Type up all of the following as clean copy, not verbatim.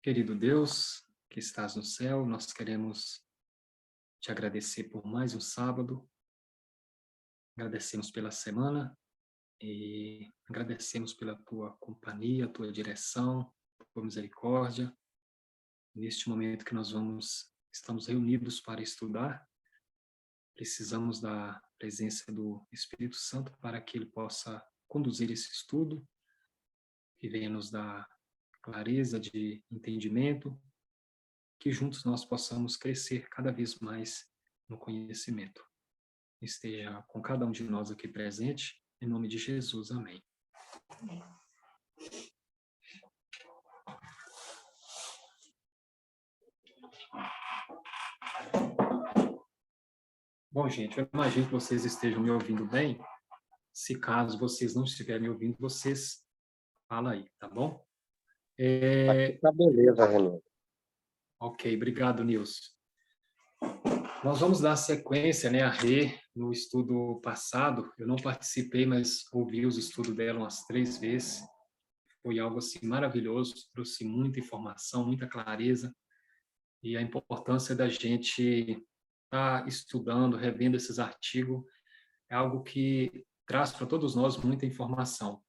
Querido Deus, que estás no céu, nós queremos te agradecer por mais um sábado, agradecemos pela semana e agradecemos pela tua companhia, tua direção, tua misericórdia. Neste momento que estamos reunidos para estudar, precisamos da presença do Espírito Santo para que ele possa conduzir esse estudo, que venha nos dar clareza de entendimento, que juntos nós possamos crescer cada vez mais no conhecimento. Esteja com cada um de nós aqui presente, em nome de Jesus, amém. Bom, gente, eu imagino que vocês estejam me ouvindo bem. Se caso vocês não estiverem me ouvindo, vocês falam aí, tá bom? Aqui tá beleza, Renan. Ok, obrigado, Nilson. Nós vamos dar sequência, a Rê, no estudo passado. Eu não participei, mas ouvi os estudos dela umas 3 vezes. Foi algo assim maravilhoso, trouxe muita informação, muita clareza, e a importância da gente estar estudando, revendo esses artigos, é algo que traz para todos nós muita informação.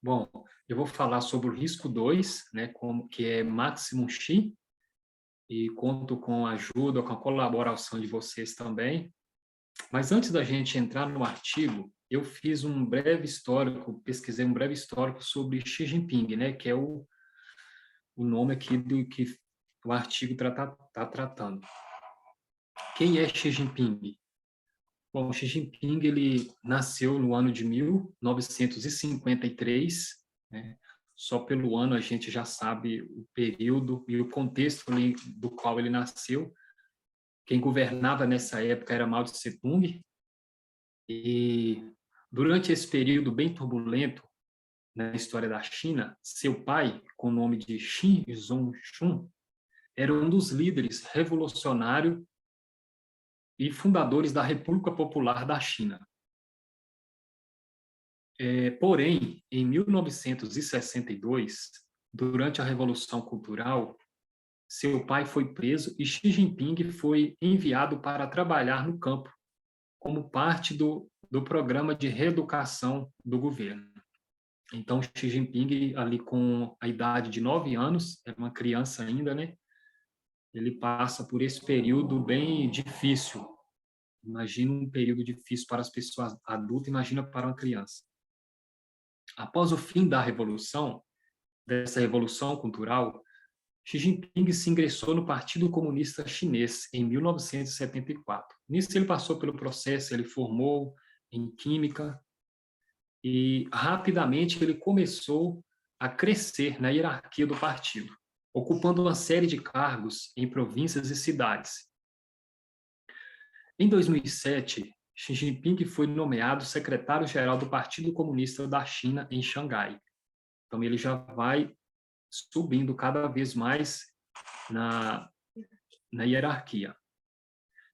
Bom, eu vou falar sobre o risco 2, que é Maximum Chi, e conto com a ajuda, com a colaboração de vocês também. Mas antes da gente entrar no artigo, eu fiz um breve histórico, pesquisei um breve histórico sobre Xi Jinping, que é o nome aqui do que o artigo está tratando. Quem é Xi Jinping? Bom, Xi Jinping ele nasceu no ano de 1953, Só pelo ano a gente já sabe o período e o contexto ali do qual ele nasceu. Quem governava nessa época era Mao Tse Tung, e durante esse período bem turbulento na história da China, seu pai, com o nome de Xi Zhongxun, era um dos líderes revolucionários e fundadores da República Popular da China. Porém, em 1962, durante a Revolução Cultural, seu pai foi preso e Xi Jinping foi enviado para trabalhar no campo, como parte do programa de reeducação do governo. Então, Xi Jinping, ali com a idade de 9 anos, era uma criança ainda, ele passa por esse período bem difícil. Imagina um período difícil para as pessoas adultas, imagina para uma criança. Após o fim dessa revolução cultural, Xi Jinping se ingressou no Partido Comunista Chinês em 1974. Nisso ele passou pelo processo, ele formou em Química e rapidamente ele começou a crescer na hierarquia do partido, ocupando uma série de cargos em províncias e cidades. Em 2007, Xi Jinping foi nomeado secretário-geral do Partido Comunista da China em Xangai. Então ele já vai subindo cada vez mais na hierarquia,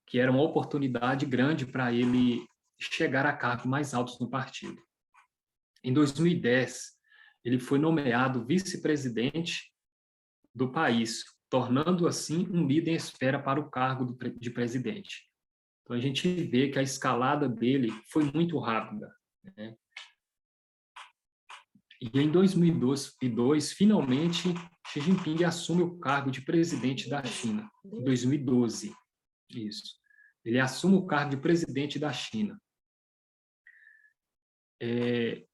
que era uma oportunidade grande para ele chegar a cargos mais altos no partido. Em 2010, ele foi nomeado vice-presidente do país, tornando assim um líder em espera para o cargo de presidente. Então a gente vê que a escalada dele foi muito rápida, E em 2002, finalmente, Xi Jinping assume o cargo de presidente da China. Em 2012, isso. Ele assume o cargo de presidente da China. E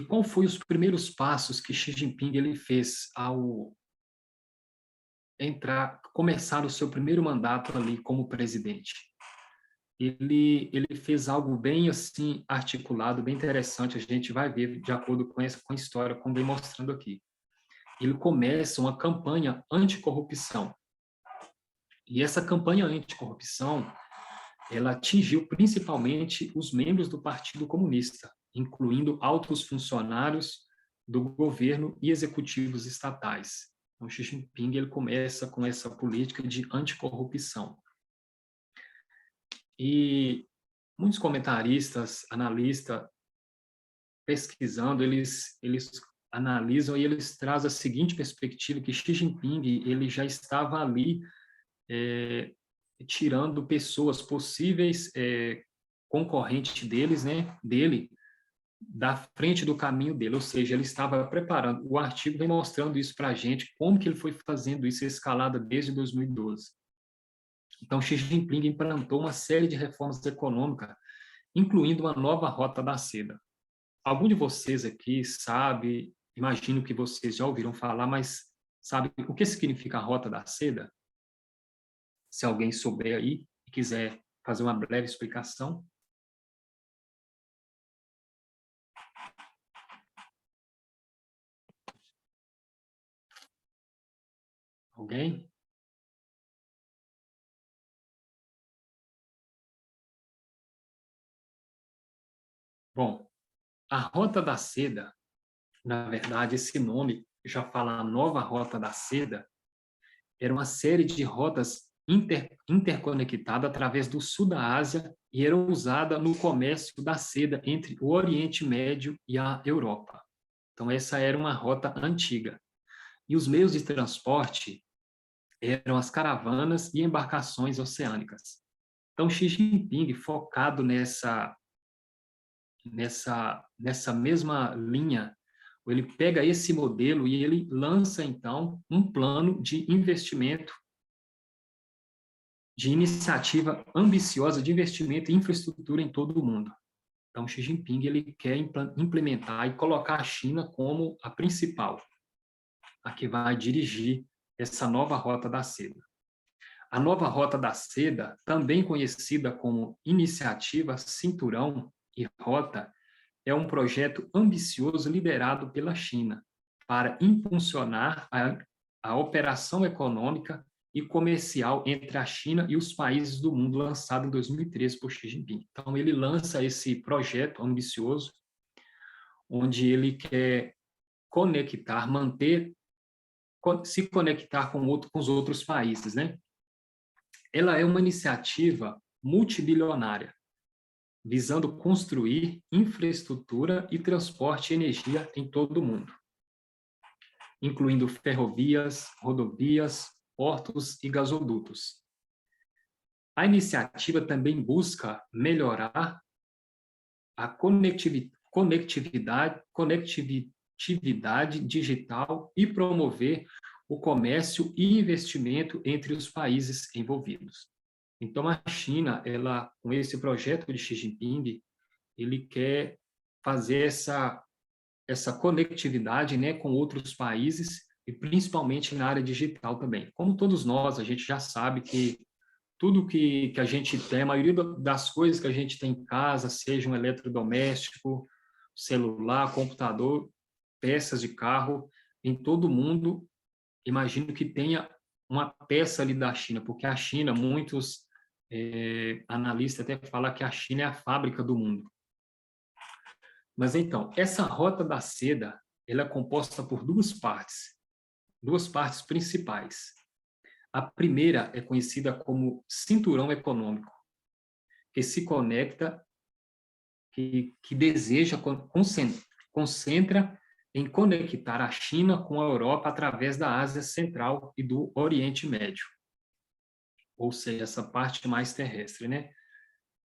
qual foi os primeiros passos que Xi Jinping ele fez ao começar o seu primeiro mandato ali como presidente? Ele fez algo bem assim articulado, bem interessante, a gente vai ver de acordo com a história, como vem mostrando aqui. Ele começa uma campanha anticorrupção. E essa campanha anticorrupção, ela atingiu principalmente os membros do Partido Comunista, incluindo altos funcionários do governo e executivos estatais. Então, Xi Jinping ele começa com essa política de anticorrupção. E muitos comentaristas, analistas, pesquisando, eles analisam e eles trazem a seguinte perspectiva, que Xi Jinping ele já estava ali tirando pessoas possíveis concorrentes dele, da frente do caminho dele, ou seja, ele estava preparando. O artigo vem mostrando isso para a gente, como que ele foi fazendo isso, a escalada desde 2012. Então, Xi Jinping implantou uma série de reformas econômicas, incluindo uma nova rota da seda. Algum de vocês aqui sabe, imagino que vocês já ouviram falar, mas sabe o que significa a rota da seda? Se alguém souber aí e quiser fazer uma breve explicação. Alguém? Bom, a Rota da Seda, na verdade, esse nome já fala a nova Rota da Seda, era uma série de rotas interconectadas através do sul da Ásia e era usada no comércio da seda entre o Oriente Médio e a Europa. Então, essa era uma rota antiga. E os meios de transporte eram as caravanas e embarcações oceânicas. Então, Xi Jinping, focado nessa mesma linha, ele pega esse modelo e ele lança, então, um plano de investimento, de iniciativa ambiciosa de investimento em infraestrutura em todo o mundo. Então, Xi Jinping ele quer implementar e colocar a China como a principal, a que vai dirigir essa nova Rota da Seda. A nova Rota da Seda, também conhecida como Iniciativa Cinturão e Rota, é um projeto ambicioso liderado pela China para impulsionar a operação econômica e comercial entre a China e os países do mundo, lançado em 2013 por Xi Jinping. Então, ele lança esse projeto ambicioso, onde ele quer conectar, se conectar com os outros países, né? Ela é uma iniciativa multibilionária, visando construir infraestrutura e transporte e energia em todo o mundo, incluindo ferrovias, rodovias, portos e gasodutos. A iniciativa também busca melhorar a conectividade digital e promover o comércio e investimento entre os países envolvidos. Então, a China, com esse projeto de Xi Jinping, ele quer fazer essa conectividade, né, com outros países e principalmente na área digital também. Como todos nós, a gente já sabe que tudo que a gente tem, a maioria das coisas que a gente tem em casa, seja um eletrodoméstico, celular, computador, peças de carro, em todo mundo, imagino que tenha uma peça ali da China, porque a China, muitos analistas até falam que a China é a fábrica do mundo. Mas então, essa Rota da Seda, ela é composta por duas partes principais. A primeira é conhecida como Cinturão Econômico, que se conecta, que deseja, concentra em conectar a China com a Europa através da Ásia Central e do Oriente Médio, ou seja, essa parte mais terrestre, né?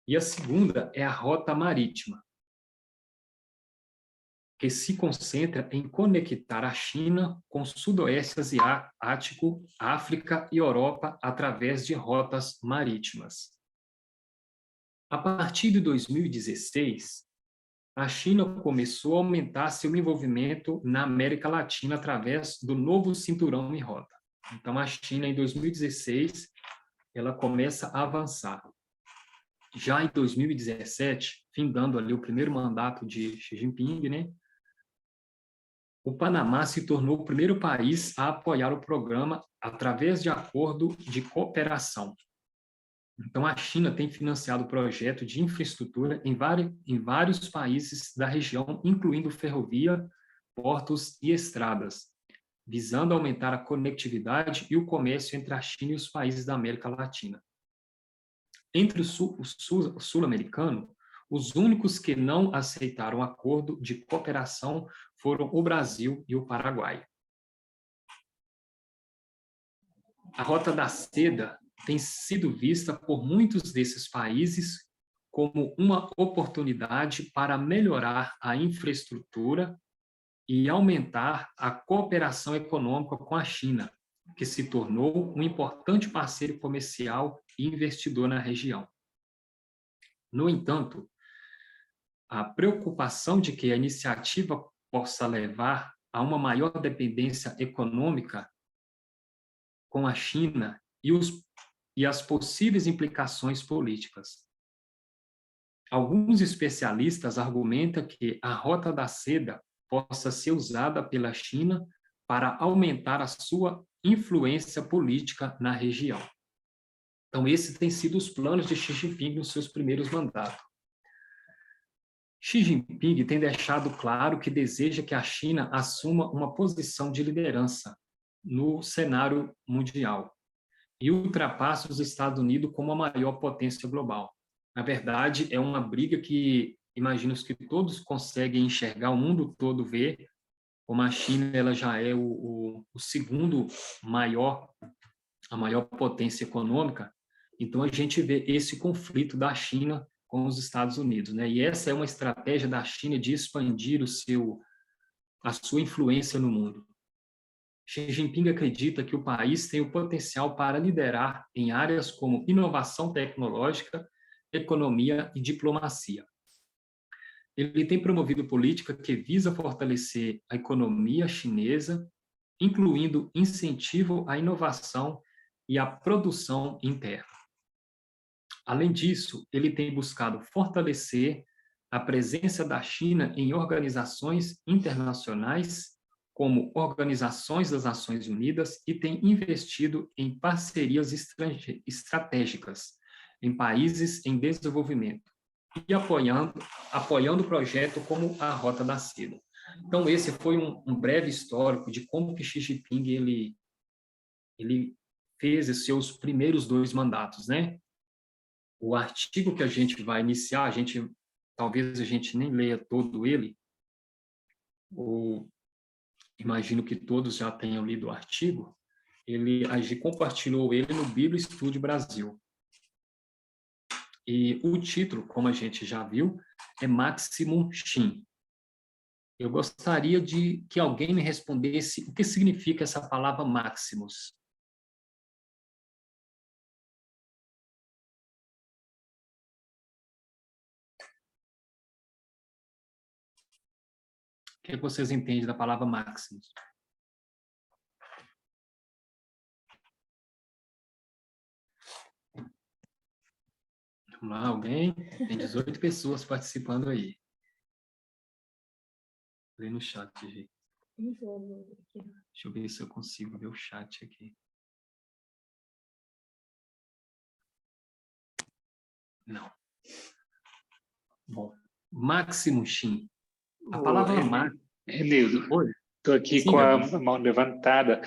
E a segunda é a Rota Marítima, que se concentra em conectar a China com o Sudoeste Asiático, África e Europa através de rotas marítimas. A partir de 2016, a China começou a aumentar seu envolvimento na América Latina através do novo Cinturão e Rota. Então, a China, em 2016, ela começa a avançar. Já em 2017, findando ali o primeiro mandato de Xi Jinping, né, o Panamá se tornou o primeiro país a apoiar o programa através de acordo de cooperação. Então, a China tem financiado o projeto de infraestrutura em vários países da região, incluindo ferrovia, portos e estradas, visando aumentar a conectividade e o comércio entre a China e os países da América Latina. Entre o sul-americano, Os únicos que não aceitaram o acordo de cooperação foram o Brasil e o Paraguai. A Rota da Seda tem sido vista por muitos desses países como uma oportunidade para melhorar a infraestrutura e aumentar a cooperação econômica com a China, que se tornou um importante parceiro comercial e investidor na região. No entanto, a preocupação de que a iniciativa possa levar a uma maior dependência econômica com a China e as possíveis implicações políticas. Alguns especialistas argumentam que a Rota da Seda possa ser usada pela China para aumentar a sua influência política na região. Então, esses têm sido os planos de Xi Jinping nos seus primeiros mandatos. Xi Jinping tem deixado claro que deseja que a China assuma uma posição de liderança no cenário mundial e ultrapasse os Estados Unidos como a maior potência global. Na verdade, é uma briga que imagino que todos conseguem enxergar, o mundo todo vê, como a China ela já é o segundo maior, a maior potência econômica. Então, a gente vê esse conflito da China com os Estados Unidos, né? E essa é uma estratégia da China de expandir a sua influência no mundo. Xi Jinping acredita que o país tem o potencial para liderar em áreas como inovação tecnológica, economia e diplomacia. Ele tem promovido política que visa fortalecer a economia chinesa, incluindo incentivo à inovação e à produção interna. Além disso, ele tem buscado fortalecer a presença da China em organizações internacionais, como Organizações das Nações Unidas, e tem investido em parcerias estratégicas em países em desenvolvimento e apoiando projetos como a Rota da Seda. Então, esse foi um breve histórico de como que Xi Jinping ele fez os seus primeiros 2 mandatos, né? O artigo que a gente vai iniciar, talvez a gente nem leia todo ele, ou imagino que todos já tenham lido o artigo, a gente compartilhou ele no Bíblia Studio Brasil. E o título, como a gente já viu, é Maximum Shin. Eu gostaria de que alguém me respondesse o que significa essa palavra Maximus. O que vocês entendem da palavra Maximus? Vamos lá, alguém? Tem 18 pessoas participando aí. Lê no chat, gente. Deixa eu ver se eu consigo ver o chat aqui. Não. Bom, Máximo Shin. A palavra máximo. Renildo, estou aqui Sim, com a Gabriel. mão levantada.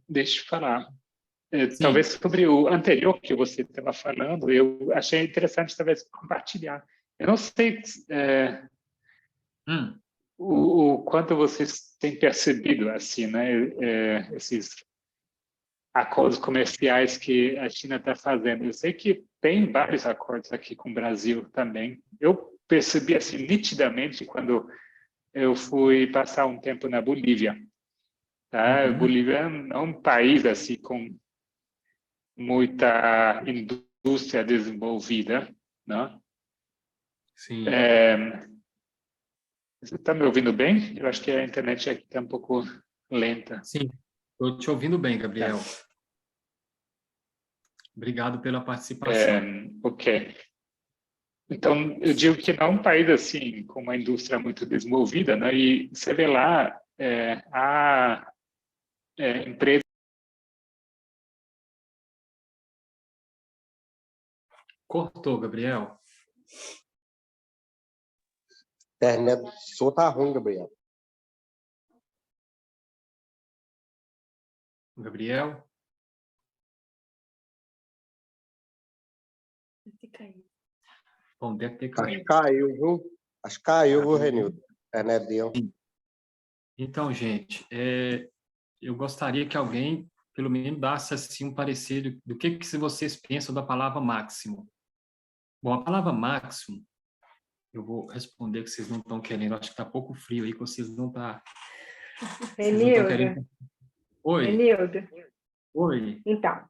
Deixa eu falar. Sim. Talvez sobre o anterior que você estava falando, eu achei interessante talvez compartilhar. Eu não sei o quanto vocês têm percebido assim, né, esses acordos comerciais que a China está fazendo. Eu sei que tem vários acordos aqui com o Brasil também. Eu percebi assim nitidamente quando eu fui passar um tempo na Bolívia. Tá? Uhum. Bolívia é um país assim com muita indústria desenvolvida, né? Sim. Você está me ouvindo bem? Eu acho que a internet aqui está um pouco lenta. Sim, estou te ouvindo bem, Gabriel. Tá. Obrigado pela participação. Ok. Então, eu digo que não é um país assim com uma indústria muito desenvolvida, né? E você vê lá a empresa. Cortou, Gabriel. Internet sua tá ruim, Gabriel. Gabriel? Bom, deve ter Acho que caído. caiu, viu? Acho que caiu, viu, Renildo? Internet dele. Então, gente, eu gostaria que alguém, pelo menos, desse assim, um parecer do que vocês pensam da palavra máximo. Bom, a palavra máximo, eu vou responder que vocês não estão querendo, acho que está pouco frio aí, que vocês não estão Renildo, querendo. Oi, Renildo, oi. então,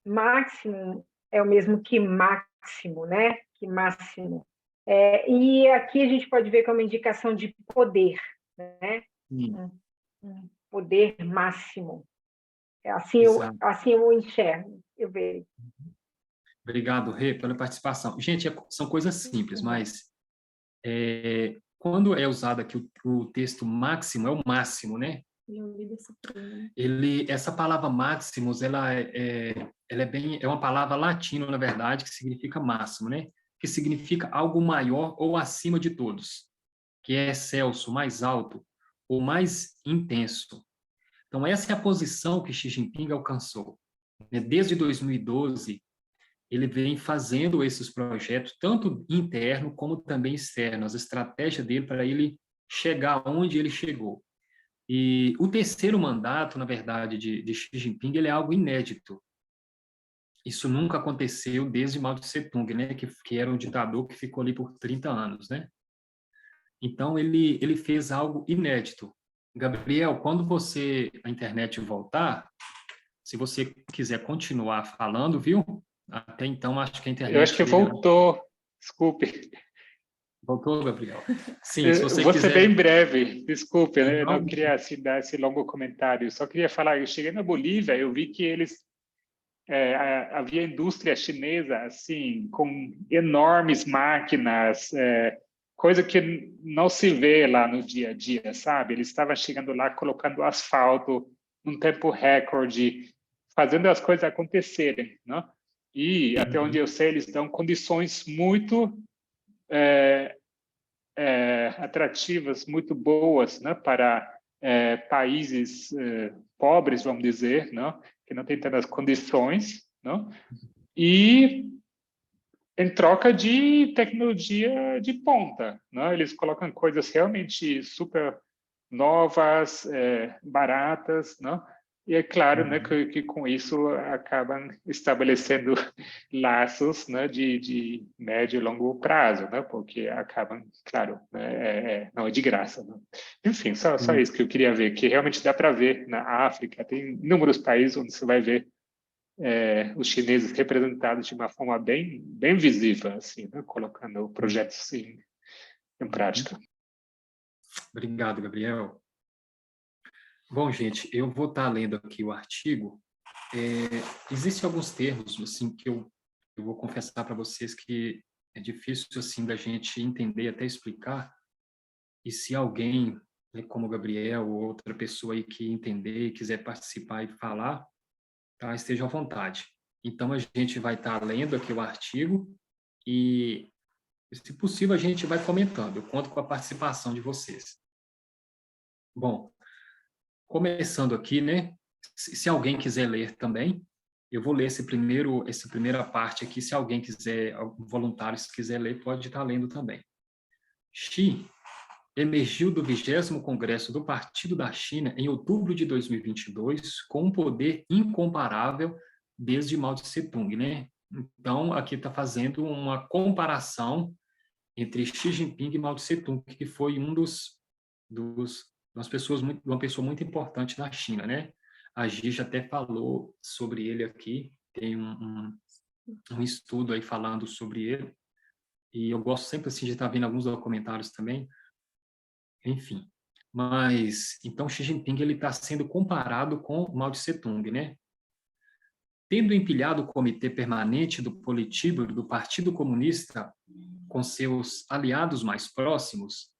máximo é o mesmo que máximo, né? Que máximo. E aqui a gente pode ver como indicação de poder, né? Sim, Um poder máximo. exato. Assim eu enxergo, eu vejo. Obrigado, Rê, pela participação. Gente, são coisas simples, mas quando é usado aqui o texto máximo, é o máximo, né? Essa palavra maximus, é uma palavra latina, na verdade, que significa máximo, né? Que significa algo maior ou acima de todos, que é excelso, mais alto ou mais intenso. Então, essa é a posição que Xi Jinping alcançou. Desde 2012, ele vem fazendo esses projetos, tanto interno como também externo, as estratégias dele para ele chegar onde ele chegou. E o terceiro mandato, na verdade, de Xi Jinping, ele é algo inédito. Isso nunca aconteceu desde Mao Tse Tung, né, que era um ditador que ficou ali por 30 anos, né? Então, ele fez algo inédito. Gabriel, quando a internet voltar, se você quiser continuar falando, viu? Até então, acho que a Eu acho internet que dele voltou. Desculpe. voltou, Gabriel. Sim, se Eu você vou ser quiser. bem breve. Desculpe, né? Eu não Não, queria assim, dar esse longo comentário. Só queria falar, eu cheguei na Bolívia, eu vi que eles havia indústria chinesa assim com enormes máquinas, coisa que não se vê lá no dia a dia, sabe? Eles estavam chegando lá colocando asfalto num tempo recorde, fazendo as coisas acontecerem, né? E até onde eu sei, eles dão condições muito atrativas, muito boas, né, para países pobres, vamos dizer, né, que não têm tantas condições, né, e em troca de tecnologia de ponta, né, eles colocam coisas realmente super novas, baratas, né, e é claro, né, que com isso acabam estabelecendo laços, né, de médio e longo prazo, né, porque acabam, claro, né, não é de graça, né? Enfim, só isso que eu queria ver, que realmente dá para ver na África, tem inúmeros países onde você vai ver os chineses representados de uma forma bem visível, assim, né, colocando projetos em prática. Obrigado, Gabriel. Bom, gente, eu vou estar lendo aqui o artigo. Existem alguns termos assim que eu vou confessar para vocês que é difícil assim da gente entender até explicar. E se alguém, né, como o Gabriel ou outra pessoa aí que entender e quiser participar e falar, tá, esteja à vontade. Então a gente vai estar lendo aqui o artigo e, se possível, a gente vai comentando. Eu conto com a participação de vocês. Bom, começando aqui, né? Se alguém quiser ler também, eu vou ler essa primeira parte aqui. Se alguém quiser, algum voluntário, se quiser ler, pode estar lendo também. Xi emergiu do 20º Congresso do Partido da China em outubro de 2022 com um poder incomparável desde Mao Tse-tung, né? Então, aqui está fazendo uma comparação entre Xi Jinping e Mao Tse-tung, que foi uma pessoa muito importante na China, né? A Gi já até falou sobre ele aqui, tem um estudo aí falando sobre ele, e eu gosto sempre assim de estar vendo alguns documentários também, enfim. Mas, então, Xi Jinping ele está sendo comparado com Mao Tse-tung, né? Tendo empilhado o Comitê Permanente do Politburo do Partido Comunista com seus aliados mais próximos,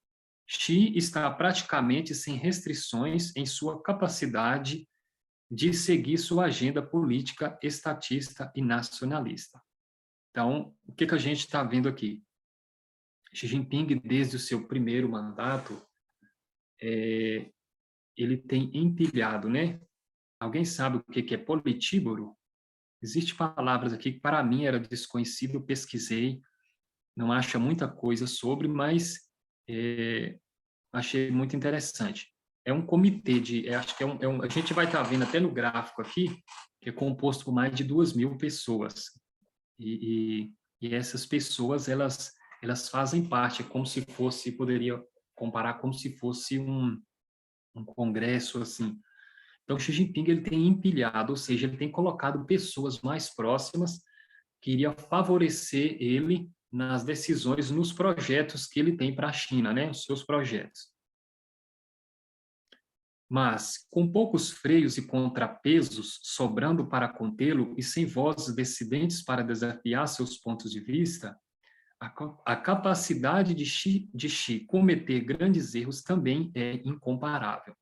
Xi está praticamente sem restrições em sua capacidade de seguir sua agenda política estatista e nacionalista. Então, o que a gente está vendo aqui? Xi Jinping, desde o seu primeiro mandato, ele tem empilhado, né? Alguém sabe o que é politburo? Existem palavras aqui que para mim era desconhecido, eu pesquisei, não acha muita coisa sobre, mas achei muito interessante. É um comitê acho que a gente vai estar vendo até no gráfico aqui, que é composto por mais de 2.000 pessoas. E essas pessoas, elas fazem parte, é como se fosse, poderia comparar como se fosse um congresso, assim. Então, Xi Jinping, ele tem empilhado, ou seja, ele tem colocado pessoas mais próximas que iria favorecer ele nas decisões, nos projetos que ele tem para a China, né, os seus projetos. Mas, com poucos freios e contrapesos sobrando para contê-lo e sem vozes dissidentes para desafiar seus pontos de vista, a capacidade de Xi cometer grandes erros também é incomparável.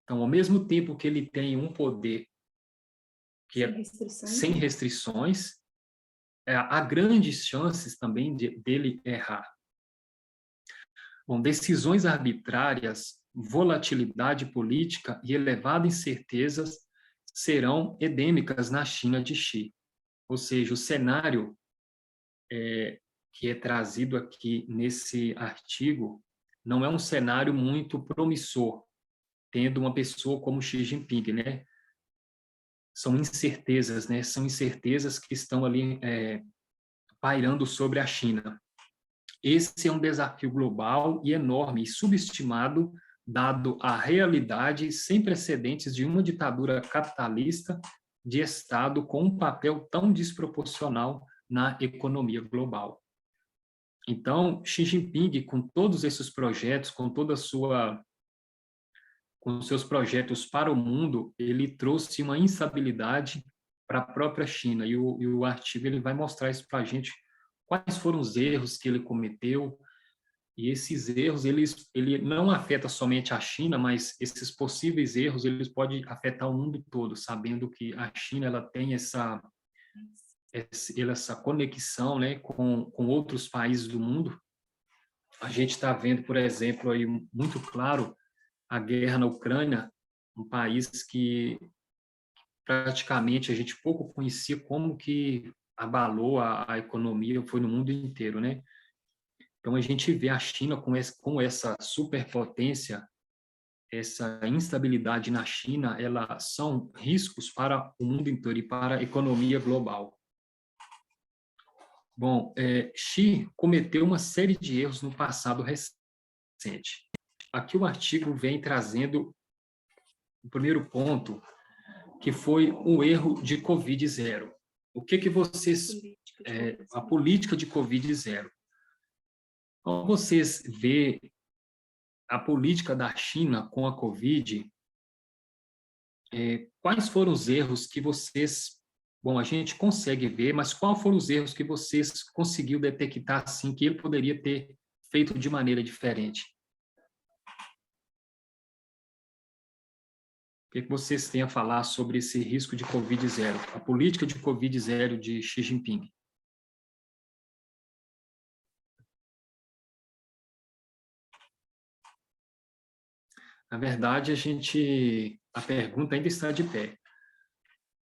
Então, ao mesmo tempo que ele tem um poder que é sem restrições, há grandes chances também dele errar. Bom, decisões arbitrárias, volatilidade política e elevada incertezas serão endêmicas na China de Xi. Ou seja, o cenário que é trazido aqui nesse artigo não é um cenário muito promissor, tendo uma pessoa como Xi Jinping, né? São incertezas, né? São incertezas que estão ali pairando sobre a China. Esse é um desafio global e enorme e subestimado, dado a realidade sem precedentes de uma ditadura capitalista de Estado com um papel tão desproporcional na economia global. Então, Xi Jinping, com todos esses projetos, com os seus projetos para o mundo, ele trouxe uma instabilidade para a própria China. E o artigo ele vai mostrar isso para a gente, quais foram os erros que ele cometeu. E esses erros, ele não afeta somente a China, mas esses possíveis erros, eles podem afetar o mundo todo, sabendo que a China ela tem essa conexão, né, com outros países do mundo. A gente está vendo, por exemplo, aí muito claro a guerra na Ucrânia, um país que praticamente a gente pouco conhecia como que abalou a economia, foi no mundo inteiro, né? Então a gente vê a China com essa superpotência, essa instabilidade na China, elas são riscos para o mundo inteiro e para a economia global. Bom, Xi cometeu uma série de erros no passado recente. Aqui o artigo vem trazendo o primeiro ponto, que foi o erro de Covid-0. O que vocês... a política de Covid-0. Então, vocês vê a política da China com a Covid, quais foram os erros que vocês... Bom, a gente consegue ver, mas quais foram os erros que vocês conseguiu detectar, assim, que ele poderia ter feito de maneira diferente? O que vocês têm a falar sobre esse risco de Covid-0, a política de Covid-0 de Xi Jinping? Na verdade, a pergunta ainda está de pé.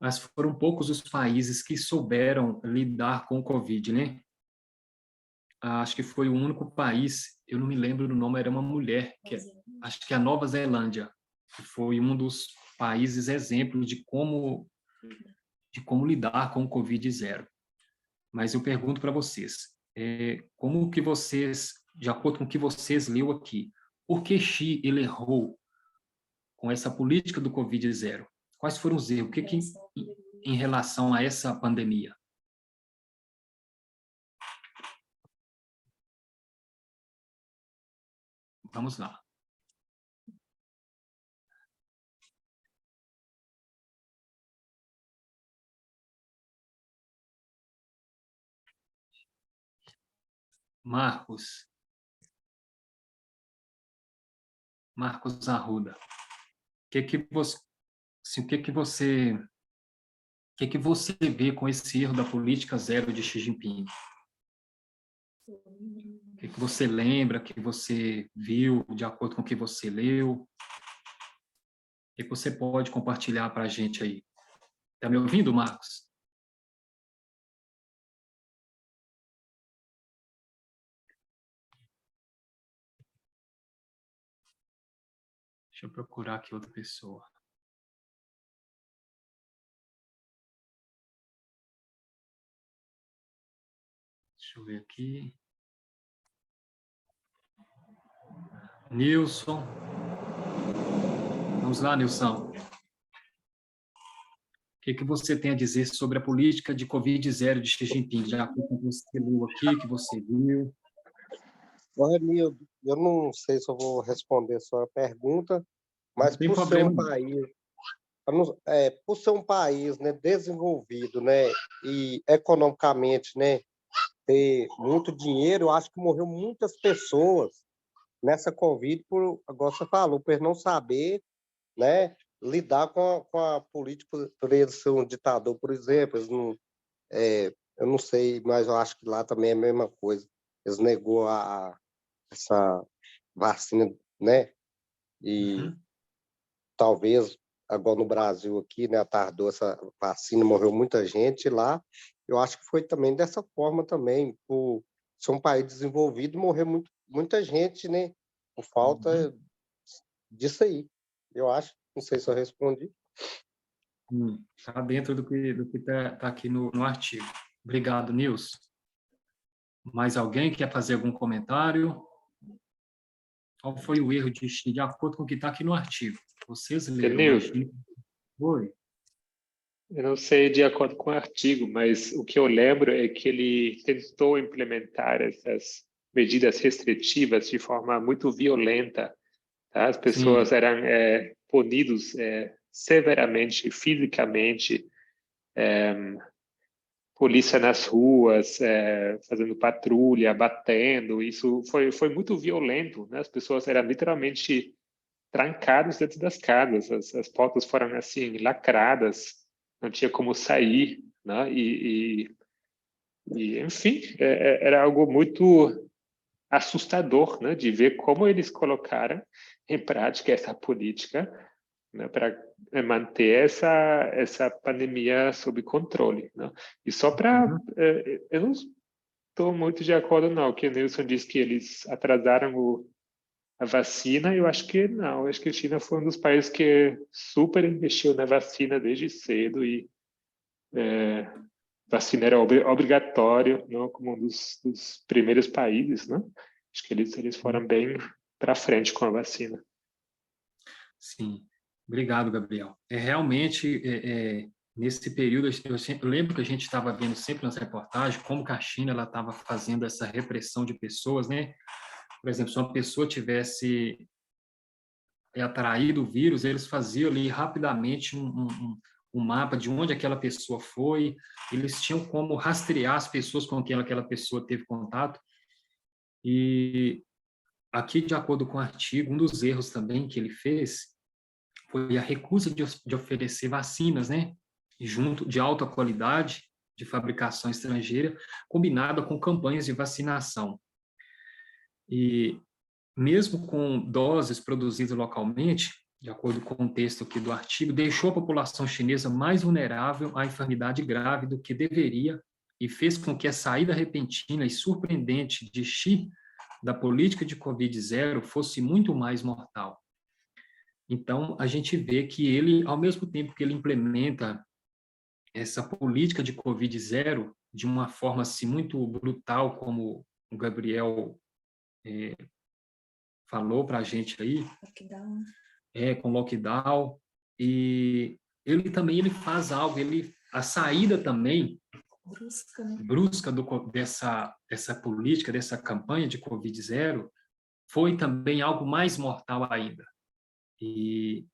Mas foram poucos os países que souberam lidar com o Covid, né? Acho que foi o único país, eu não me lembro do nome, era uma mulher, acho que é a Nova Zelândia, que foi um dos países exemplos de como lidar com o Covid-0. Mas eu pergunto para vocês, como que vocês, de acordo com o que vocês leu aqui, por que Xi ele errou com essa política do Covid-0? Quais foram os erros? O que em relação a essa pandemia? Vamos lá. Marcos Arruda. O que você vê com esse erro da política zero de Xi Jinping? O que você lembra, que você viu, de acordo com o que você leu? O que você pode compartilhar para a gente aí? Está me ouvindo, Marcos? Deixa eu procurar aqui outra pessoa. Deixa eu ver aqui. Nilson. Vamos lá, Nilson. O que você tem a dizer sobre a política de Covid-0 de Xi Jinping? Já que você leu aqui, que você viu. Renildo, eu não sei se eu vou responder a sua pergunta, mas Não tem por ser um problema. país, por ser um país, né, desenvolvido, né, e economicamente, né, ter muito dinheiro, eu acho que morreu muitas pessoas nessa Covid, agora você falou, por não saber, né, lidar com a política, por ele ser um ditador, por exemplo. Eles não, eu não sei, mas eu acho que lá também é a mesma coisa. Eles negou essa vacina, né? E talvez agora no Brasil aqui, né, tardou essa vacina, morreu muita gente lá. Eu acho que foi também dessa forma também, por ser um país desenvolvido, morreu muita gente, né, por falta disso aí. Eu acho, não sei se eu respondi. Está dentro do que tá aqui no artigo. Obrigado, Nilson. Mais alguém quer fazer algum comentário? Qual foi o erro de Xi, de acordo com o que está aqui no artigo? Vocês leram, mas Denilson, Xi foi? eu não sei de acordo com o artigo, mas o que eu lembro é que ele tentou implementar essas medidas restritivas de forma muito violenta. Tá? As Sim. pessoas eram punidas severamente, fisicamente, polícia nas ruas, fazendo patrulha, batendo. Isso foi muito violento, né? As pessoas eram literalmente trancadas dentro das casas. As portas foram assim lacradas, não tinha como sair, né? Enfim, era algo muito assustador, né? De ver como eles colocaram em prática essa política, né, para manter essa pandemia sob controle, né? E só para eu não estou muito de acordo não, que o Nilson disse que eles atrasaram a vacina. Eu acho que não, eu acho que a China foi um dos países que super investiu na vacina desde cedo e vacina era obrigatório, não, como um dos primeiros países, né? Acho que eles foram bem para frente com a vacina. Sim. Obrigado, Gabriel. Realmente, nesse período, eu lembro que a gente estava vendo sempre nas reportagens como que a China ela estava fazendo essa repressão de pessoas, né? Por exemplo, se uma pessoa tivesse atraído o vírus, eles faziam ali rapidamente um mapa de onde aquela pessoa foi, eles tinham como rastrear as pessoas com quem aquela pessoa teve contato. E aqui, de acordo com o artigo, um dos erros também que ele fez foi a recusa de oferecer vacinas, né, junto de alta qualidade, de fabricação estrangeira, combinada com campanhas de vacinação. E mesmo com doses produzidas localmente, de acordo com o texto aqui do artigo, deixou a população chinesa mais vulnerável à enfermidade grave do que deveria e fez com que a saída repentina e surpreendente de Xi da política de Covid-0 fosse muito mais mortal. Então, a gente vê que ele, ao mesmo tempo que ele implementa essa política de Covid-0 de uma forma assim, muito brutal, como o Gabriel falou para a gente aí, com lockdown, e ele também ele faz algo, a saída também brusca, né? Brusca dessa política, dessa campanha de Covid-0, foi também algo mais mortal ainda. E,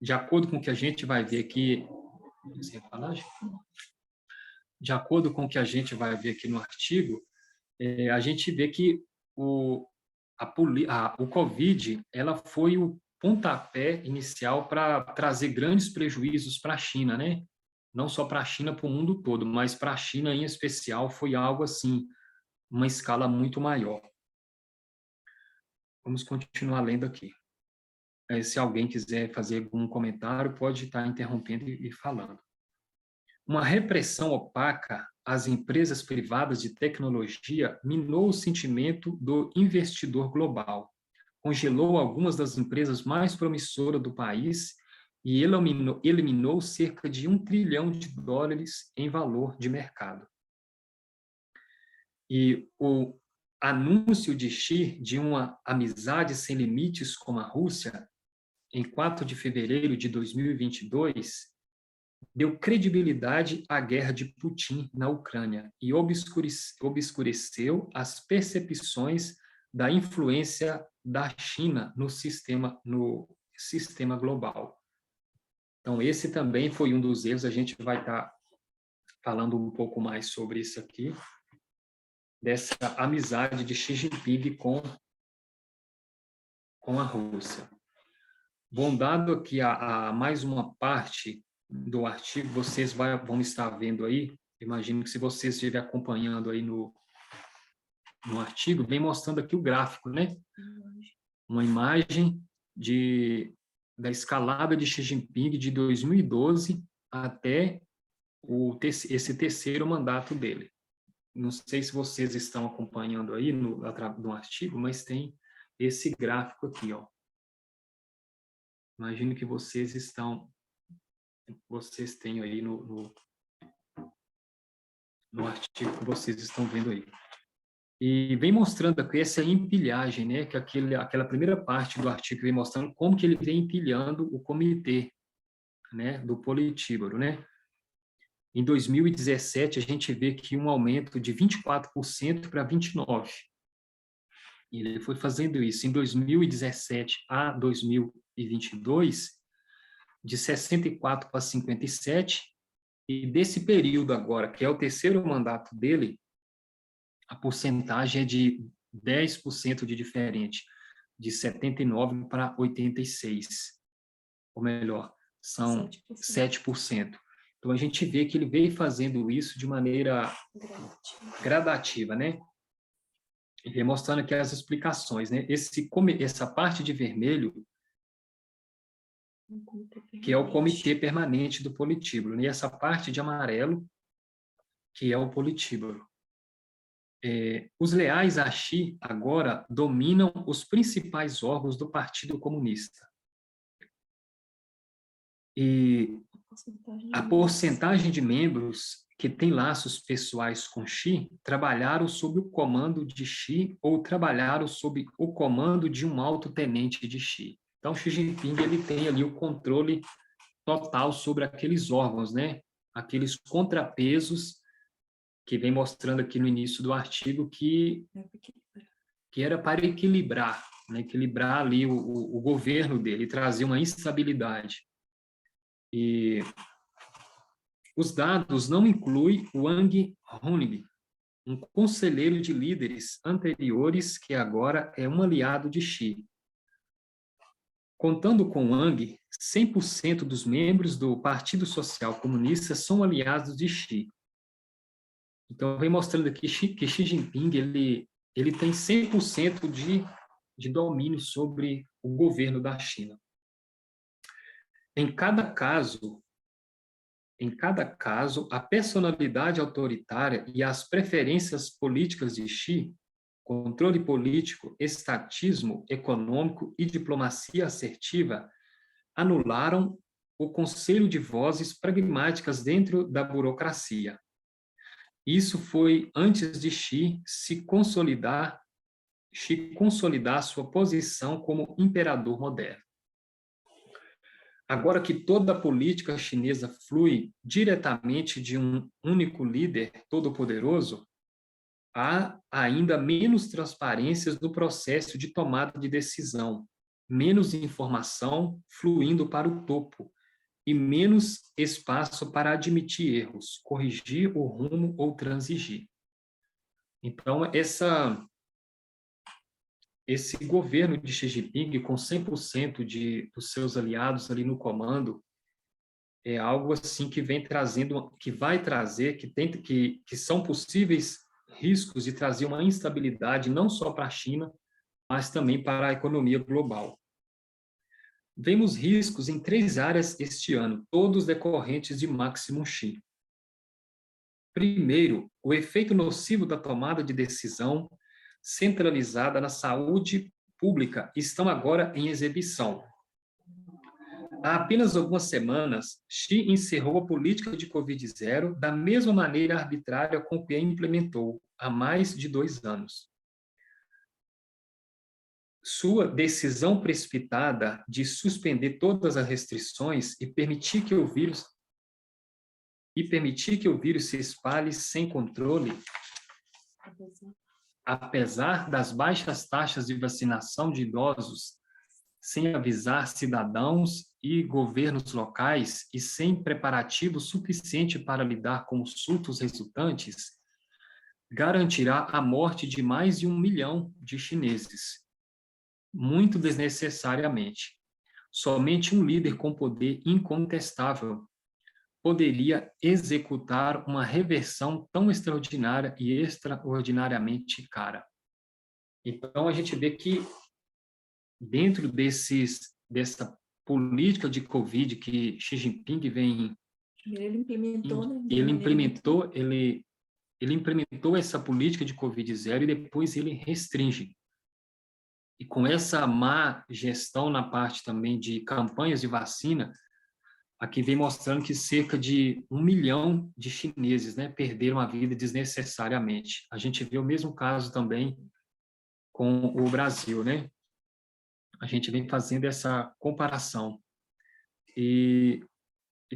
de acordo com o que a gente vai ver aqui, de acordo com o que a gente vai ver aqui no artigo, a gente vê que o Covid ela foi o pontapé inicial para trazer grandes prejuízos para a China, né? Não só para a China, para o mundo todo, mas para a China em especial foi algo assim, uma escala muito maior. Vamos continuar lendo aqui. Se alguém quiser fazer algum comentário, pode estar interrompendo e falando. Uma repressão opaca às empresas privadas de tecnologia minou o sentimento do investidor global, congelou algumas das empresas mais promissoras do país e eliminou cerca de $1 trilhão em valor de mercado. E o anúncio de Xi de uma amizade sem limites com a Rússia, em 4 de fevereiro de 2022, deu credibilidade à guerra de Putin na Ucrânia e obscureceu as percepções da influência da China no sistema global. Então, esse também foi um dos erros. A gente vai estar falando um pouco mais sobre isso aqui, dessa amizade de Xi Jinping com a Rússia. Bom, dado aqui a mais uma parte do artigo, vocês vão estar vendo aí, imagino que se vocês estiverem acompanhando aí no artigo, vem mostrando aqui o gráfico, né? Uma imagem da escalada de Xi Jinping de 2012 até esse terceiro mandato dele. Não sei se vocês estão acompanhando aí no artigo, mas tem esse gráfico aqui, ó. Imagino que vocês têm aí no artigo que vocês estão vendo aí. E vem mostrando aqui essa empilhagem, né, que aquela primeira parte do artigo vem mostrando como que ele vem empilhando o comitê, né, do Politburo, né? Em 2017, a gente vê que um aumento de 24% para 29%. E ele foi fazendo isso em 2017 a 2022, de 64 para 57, e desse período agora, que é o terceiro mandato dele, a porcentagem é de 10% de diferente, de 79 para 86. Ou melhor, são 7%. Então, a gente vê que ele veio fazendo isso de maneira gradativa, né? Ele vem mostrando aqui as explicações, né? Essa parte de vermelho, que é o Comitê Permanente do Politburo, e essa parte de amarelo, que é o Politburo. Os leais a Xi agora dominam os principais órgãos do Partido Comunista. E a porcentagem de membros que têm laços pessoais com Xi trabalharam sob o comando de Xi ou trabalharam sob o comando de um alto-tenente de Xi. Então, Xi Jinping ele tem ali o controle total sobre aqueles órgãos, né? Aqueles contrapesos que vem mostrando aqui no início do artigo que era para equilibrar, né? Equilibrar ali o governo dele, trazer uma estabilidade. E os dados não incluem Wang Huning, um conselheiro de líderes anteriores que agora é um aliado de Xi. Contando com Wang, 100% dos membros do Partido Social Comunista são aliados de Xi. Então, vem mostrando aqui que Xi Jinping ele tem 100% de domínio sobre o governo da China. Em cada caso, a personalidade autoritária e as preferências políticas de Xi, controle político, estatismo econômico e diplomacia assertiva, anularam o conselho de vozes pragmáticas dentro da burocracia. Isso foi antes de Xi consolidar sua posição como imperador moderno. Agora que toda a política chinesa flui diretamente de um único líder todo-poderoso, há ainda menos transparências no processo de tomada de decisão, menos informação fluindo para o topo e menos espaço para admitir erros, corrigir o rumo ou transigir. Então, esse governo de Xi Jinping, com 100% dos seus aliados ali no comando, é algo assim que vem trazendo, que vai trazer, que são possíveis riscos de trazer uma instabilidade não só para a China, mas também para a economia global. Vemos riscos em 3 áreas este ano, todos decorrentes de Maximum Xi. Primeiro, o efeito nocivo da tomada de decisão centralizada na saúde pública estão agora em exibição. Há apenas algumas semanas, Xi encerrou a política de Covid-0 da mesma maneira arbitrária com que a implementou há mais de 2 anos. Sua decisão precipitada de suspender todas as restrições e permitir que o vírus se espalhe sem controle, apesar das baixas taxas de vacinação de idosos, sem avisar cidadãos e governos locais e sem preparativo suficiente para lidar com os surtos resultantes, garantirá a morte de mais de 1 milhão de chineses, muito desnecessariamente. Somente um líder com poder incontestável poderia executar uma reversão tão extraordinária e extraordinariamente cara. Então, a gente vê que dentro dessa política de Covid que Xi Jinping vem... Ele implementou essa política de Covid-0 e depois ele restringe. E com essa má gestão na parte também de campanhas de vacina, aqui vem mostrando que cerca de 1 milhão de chineses, né, perderam a vida desnecessariamente. A gente vê o mesmo caso também com o Brasil, né? A gente vem fazendo essa comparação. E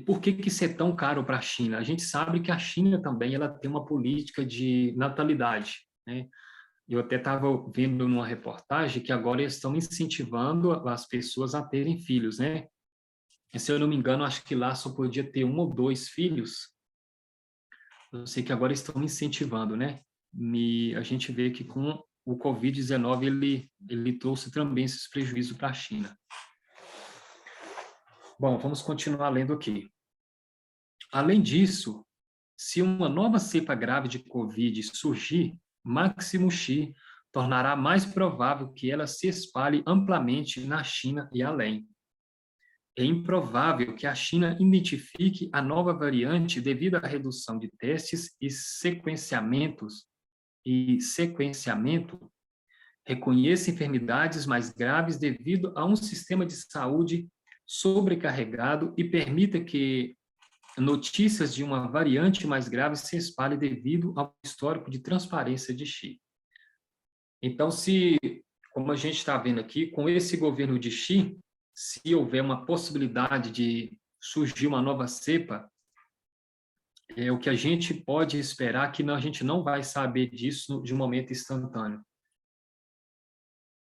por que isso é tão caro para a China? A gente sabe que a China também ela tem uma política de natalidade, né? Eu até estava vendo numa reportagem que agora eles estão incentivando as pessoas a terem filhos, né? E, se eu não me engano, acho que lá só podia ter 1 ou 2 filhos. Eu sei que agora estão incentivando, né? E a gente vê que com o Covid-19 ele trouxe também esses prejuízos para a China. Bom, vamos continuar lendo aqui. Além disso, se uma nova cepa grave de Covid surgir, Máximo Xi tornará mais provável que ela se espalhe amplamente na China e além. É improvável que a China identifique a nova variante devido à redução de testes e sequenciamento, reconheça enfermidades mais graves devido a um sistema de saúde sobrecarregado e permita que notícias de uma variante mais grave se espalhem devido ao histórico de transparência de Xi. Então, como a gente está vendo aqui, com esse governo de Xi, se houver uma possibilidade de surgir uma nova cepa, o que a gente pode esperar que a gente não vai saber disso de um momento instantâneo.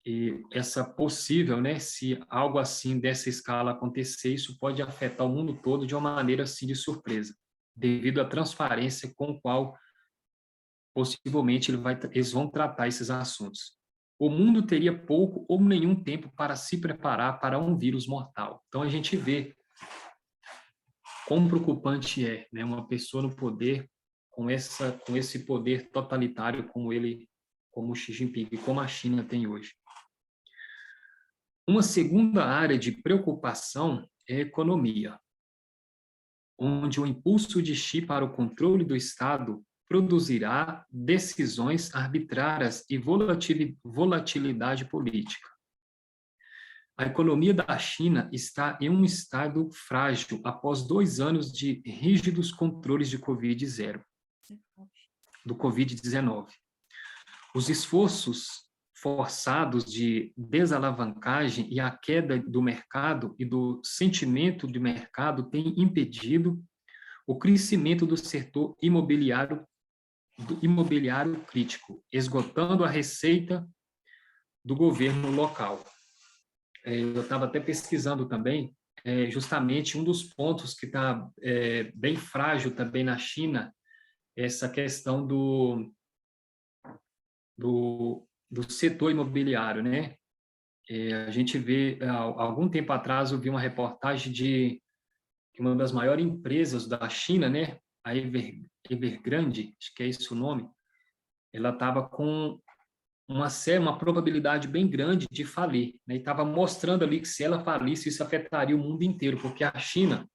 E essa possível, né, se algo assim dessa escala acontecer, isso pode afetar o mundo todo de uma maneira assim de surpresa, devido à transparência com a qual possivelmente eles vão tratar esses assuntos. O mundo teria pouco ou nenhum tempo para se preparar para um vírus mortal. Então a gente vê quão preocupante é, né, uma pessoa no poder com esse poder totalitário como o Xi Jinping e como a China tem hoje. Uma segunda área de preocupação é a economia, onde o impulso de Xi para o controle do Estado produzirá decisões arbitrárias e volatilidade política. A economia da China está em um estado frágil após 2 anos de rígidos controles de do Covid-19. Os esforços forçados de desalavancagem e a queda do mercado e do sentimento de mercado têm impedido o crescimento do setor imobiliário crítico, esgotando a receita do governo local. Eu estava até pesquisando também, justamente um dos pontos que está bem frágil também na China, essa questão do setor imobiliário, né? A gente vê, há algum tempo atrás, eu vi uma reportagem de uma das maiores empresas da China, né? A Evergrande, acho que é esse o nome, ela estava com uma probabilidade bem grande de falir, né? E estava mostrando ali que se ela falisse, isso afetaria o mundo inteiro, porque a China,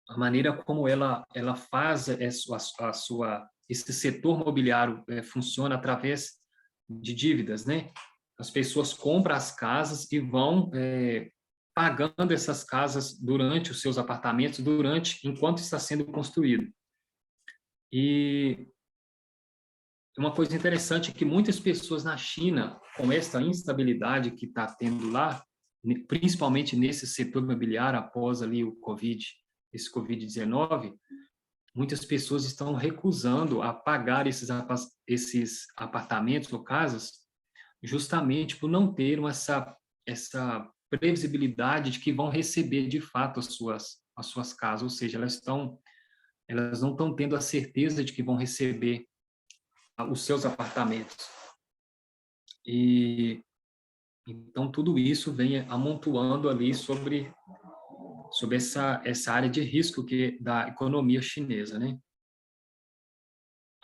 a maneira como ela faz esse setor imobiliário funciona através de dívidas, né? as pessoas compram as casas e vão pagando essas casas durante os seus apartamentos, enquanto está sendo construído. E uma coisa interessante é que muitas pessoas na China, com essa instabilidade que está tendo lá, principalmente nesse setor imobiliário após ali esse Covid-19, muitas pessoas estão recusando a pagar esses apartamentos ou casas justamente por não ter essa previsibilidade de que vão receber de fato as suas casas, ou seja, elas não estão tendo a certeza de que vão receber os seus apartamentos. E então tudo isso vem amontoando ali sobre essa área de risco da economia chinesa, né?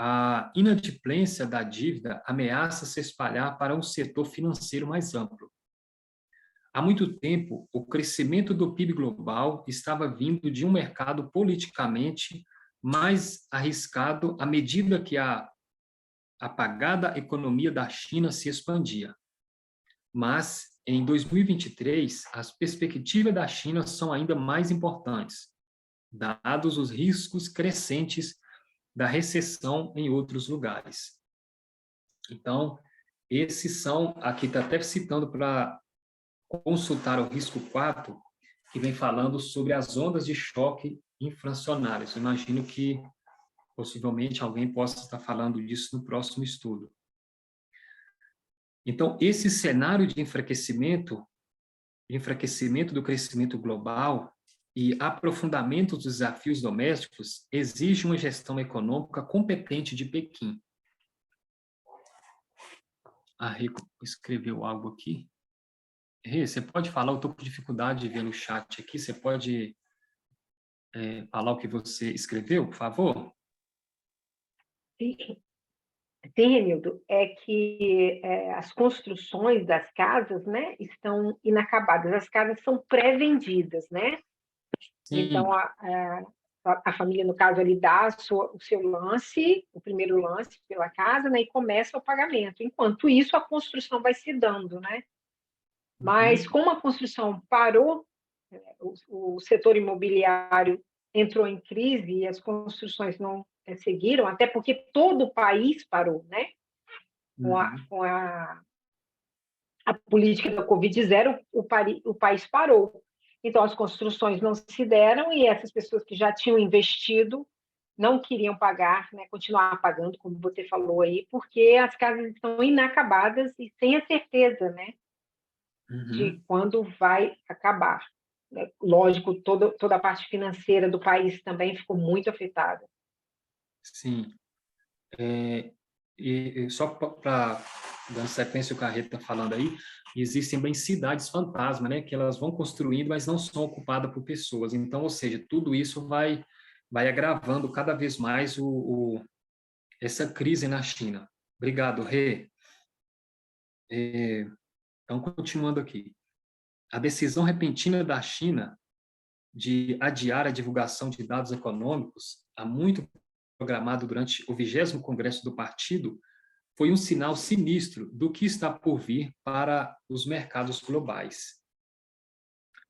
A inadimplência da dívida ameaça se espalhar para um setor financeiro mais amplo. Há muito tempo, o crescimento do PIB global estava vindo de um mercado politicamente mais arriscado à medida que a apagada economia da China se expandia. Mas, em 2023, as perspectivas da China são ainda mais importantes, dados os riscos crescentes da recessão em outros lugares. Então, esses são, aqui está até citando para consultar o risco 4, que vem falando sobre as ondas de choque inflacionários. Eu imagino que, possivelmente, alguém possa estar falando disso no próximo estudo. Então, esse cenário de enfraquecimento do crescimento global e aprofundamento dos desafios domésticos exige uma gestão econômica competente de Pequim. A Rico escreveu algo aqui. Rê, você pode falar? Eu estou com dificuldade de ver no chat aqui. Você pode falar o que você escreveu, por favor? Sim, Renildo, é que as construções das casas, né, estão inacabadas. As casas são pré-vendidas, né? Sim. Então, a família, no caso, ali dá o seu lance, o primeiro lance pela casa, né, e começa o pagamento. Enquanto isso, a construção vai se dando, né? Mas, como a construção parou, o setor imobiliário entrou em crise e as construções não seguiram, até porque todo o país parou, né? Com a política da Covid-0, o país parou. Então, as construções não se deram e essas pessoas que já tinham investido não queriam pagar, né, continuar pagando, como você falou aí, porque as casas estão inacabadas e sem a certeza, né, de quando vai acabar. Lógico, toda a parte financeira do país também ficou muito afetada. Sim. E só para dar sequência ao que a Rita está falando aí, existem bem cidades fantasma, né, que elas vão construindo, mas não são ocupadas por pessoas. Então, ou seja, tudo isso vai agravando cada vez mais essa crise na China. Obrigado, Rê. Então, continuando aqui. A decisão repentina da China de adiar a divulgação de dados econômicos, há muito programado durante o 20º Congresso do Partido, foi um sinal sinistro do que está por vir para os mercados globais.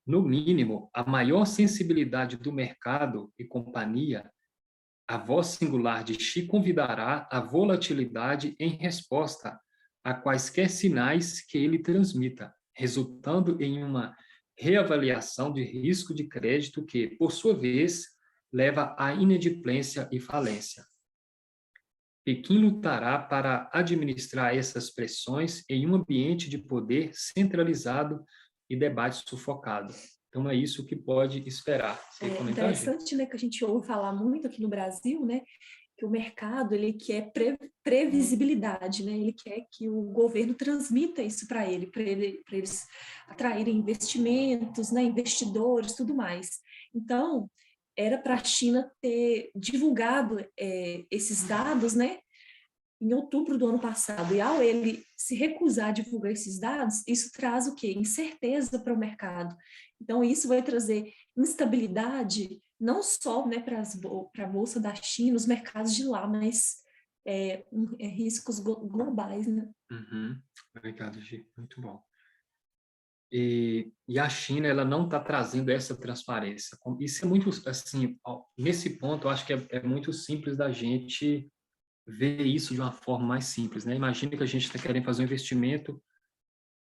No mínimo, a maior sensibilidade do mercado e companhia, a voz singular de Xi convidará a volatilidade em resposta a quaisquer sinais que ele transmita, resultando em uma reavaliação de risco de crédito que, por sua vez, leva à inadimplência e falência. Pequim lutará para administrar essas pressões em um ambiente de poder centralizado e debate sufocado. Então, é isso que pode esperar. É interessante, né, que a gente ouve falar muito aqui no Brasil, né, que o mercado ele quer previsibilidade, né, ele quer que o governo transmita isso para eles atraírem investimentos, né, investidores, tudo mais. Então, era para a China ter divulgado esses dados, né, em outubro do ano passado. E ao ele se recusar a divulgar esses dados, isso traz o quê? Incerteza para o mercado. Então, isso vai trazer instabilidade, não só, né, para a Bolsa da China, os mercados de lá, mas riscos globais, né? Uhum. Obrigado, Gi. Muito bom. E a China, ela não está trazendo essa transparência. Isso é muito, assim, nesse ponto, eu acho que é muito simples da gente ver isso de uma forma mais simples, né? Imagina que a gente está querendo fazer um investimento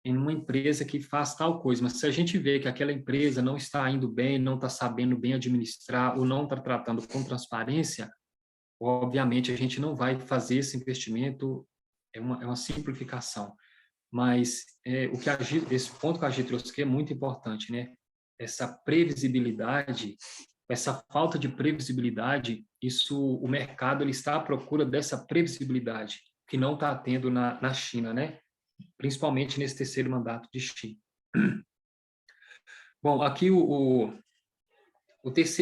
em uma empresa que faz tal coisa, mas se a gente vê que aquela empresa não está indo bem, não está sabendo bem administrar ou não está tratando com transparência, obviamente a gente não vai fazer esse investimento, é uma simplificação. Mas esse ponto que a gente trouxe aqui é muito importante, né? Essa previsibilidade, essa falta de previsibilidade, o mercado ele está à procura dessa previsibilidade que não está tendo na China, né? Principalmente nesse terceiro mandato de Xi. Bom, aqui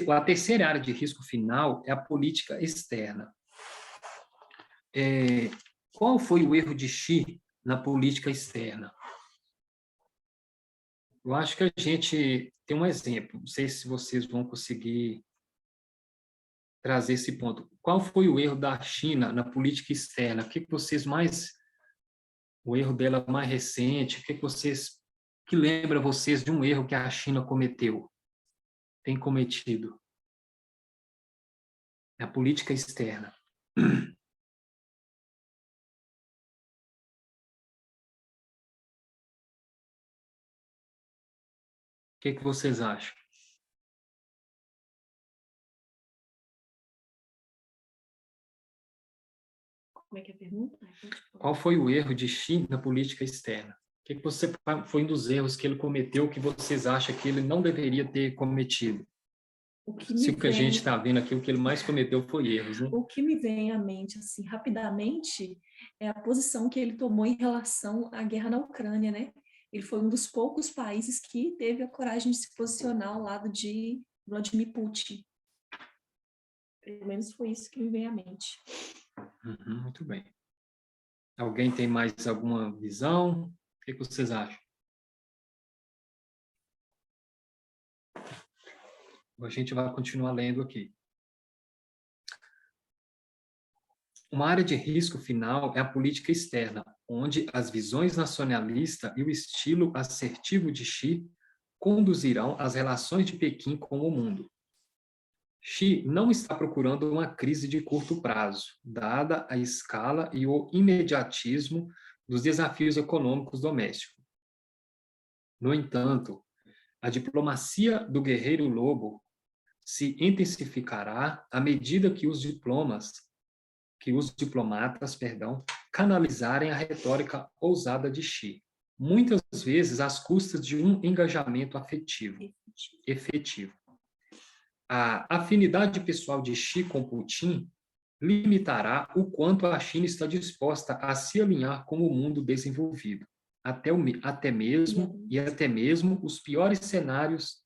a terceira área de risco final é a política externa. Qual foi o erro de Xi na política externa? Eu acho que a gente tem um exemplo, não sei se vocês vão conseguir trazer esse ponto. Qual foi o erro da China na política externa? O erro dela mais recente, que lembra vocês de um erro que a China tem cometido na política externa? O que vocês acham? Como é que é a pergunta? Qual foi o erro de Xi na política externa? Foi um dos erros que ele cometeu que vocês acham que ele não deveria ter cometido? Se o que a gente está vendo aqui, o que ele mais cometeu foi erros, né? O que me vem à mente, assim, rapidamente, é a posição que ele tomou em relação à guerra na Ucrânia, né? Ele foi um dos poucos países que teve a coragem de se posicionar ao lado de Vladimir Putin. Pelo menos foi isso que me vem à mente. Uhum, muito bem. Alguém tem mais alguma visão? O que vocês acham? A gente vai continuar lendo aqui. Uma área de risco final é a política externa, onde as visões nacionalistas e o estilo assertivo de Xi conduzirão as relações de Pequim com o mundo. Xi não está procurando uma crise de curto prazo, dada a escala e o imediatismo dos desafios econômicos domésticos. No entanto, a diplomacia do guerreiro lobo se intensificará à medida que os diplomatas, canalizarem a retórica ousada de Xi, muitas vezes às custas de um engajamento efetivo. A afinidade pessoal de Xi com Putin limitará o quanto a China está disposta a se alinhar com o mundo desenvolvido, até mesmo os piores cenários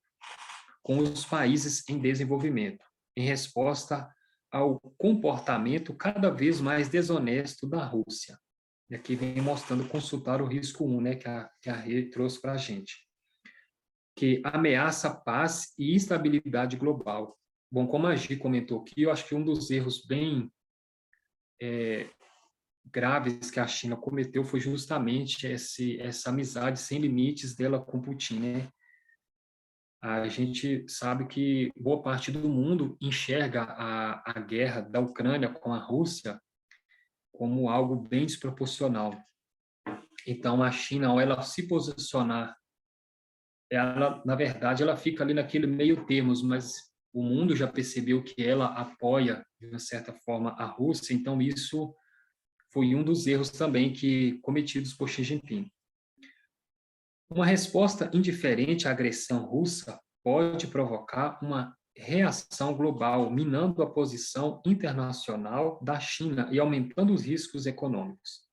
com os países em desenvolvimento, em resposta ao comportamento cada vez mais desonesto da Rússia. E aqui vem mostrando consultar o risco 1, né, que a Rê trouxe para a gente, que ameaça a paz e estabilidade global. Bom, como a Gi comentou aqui, eu acho que um dos erros bem graves que a China cometeu foi justamente essa amizade sem limites dela com Putin, né? A gente sabe que boa parte do mundo enxerga a guerra da Ucrânia com a Rússia como algo bem desproporcional. Então, a China, ao ela se posicionar, na verdade, ela fica ali naquele meio termo, mas o mundo já percebeu que ela apoia, de uma certa forma, a Rússia, então isso foi um dos erros também cometidos por Xi Jinping. Uma resposta indiferente à agressão russa pode provocar uma reação global, minando a posição internacional da China e aumentando os riscos econômicos.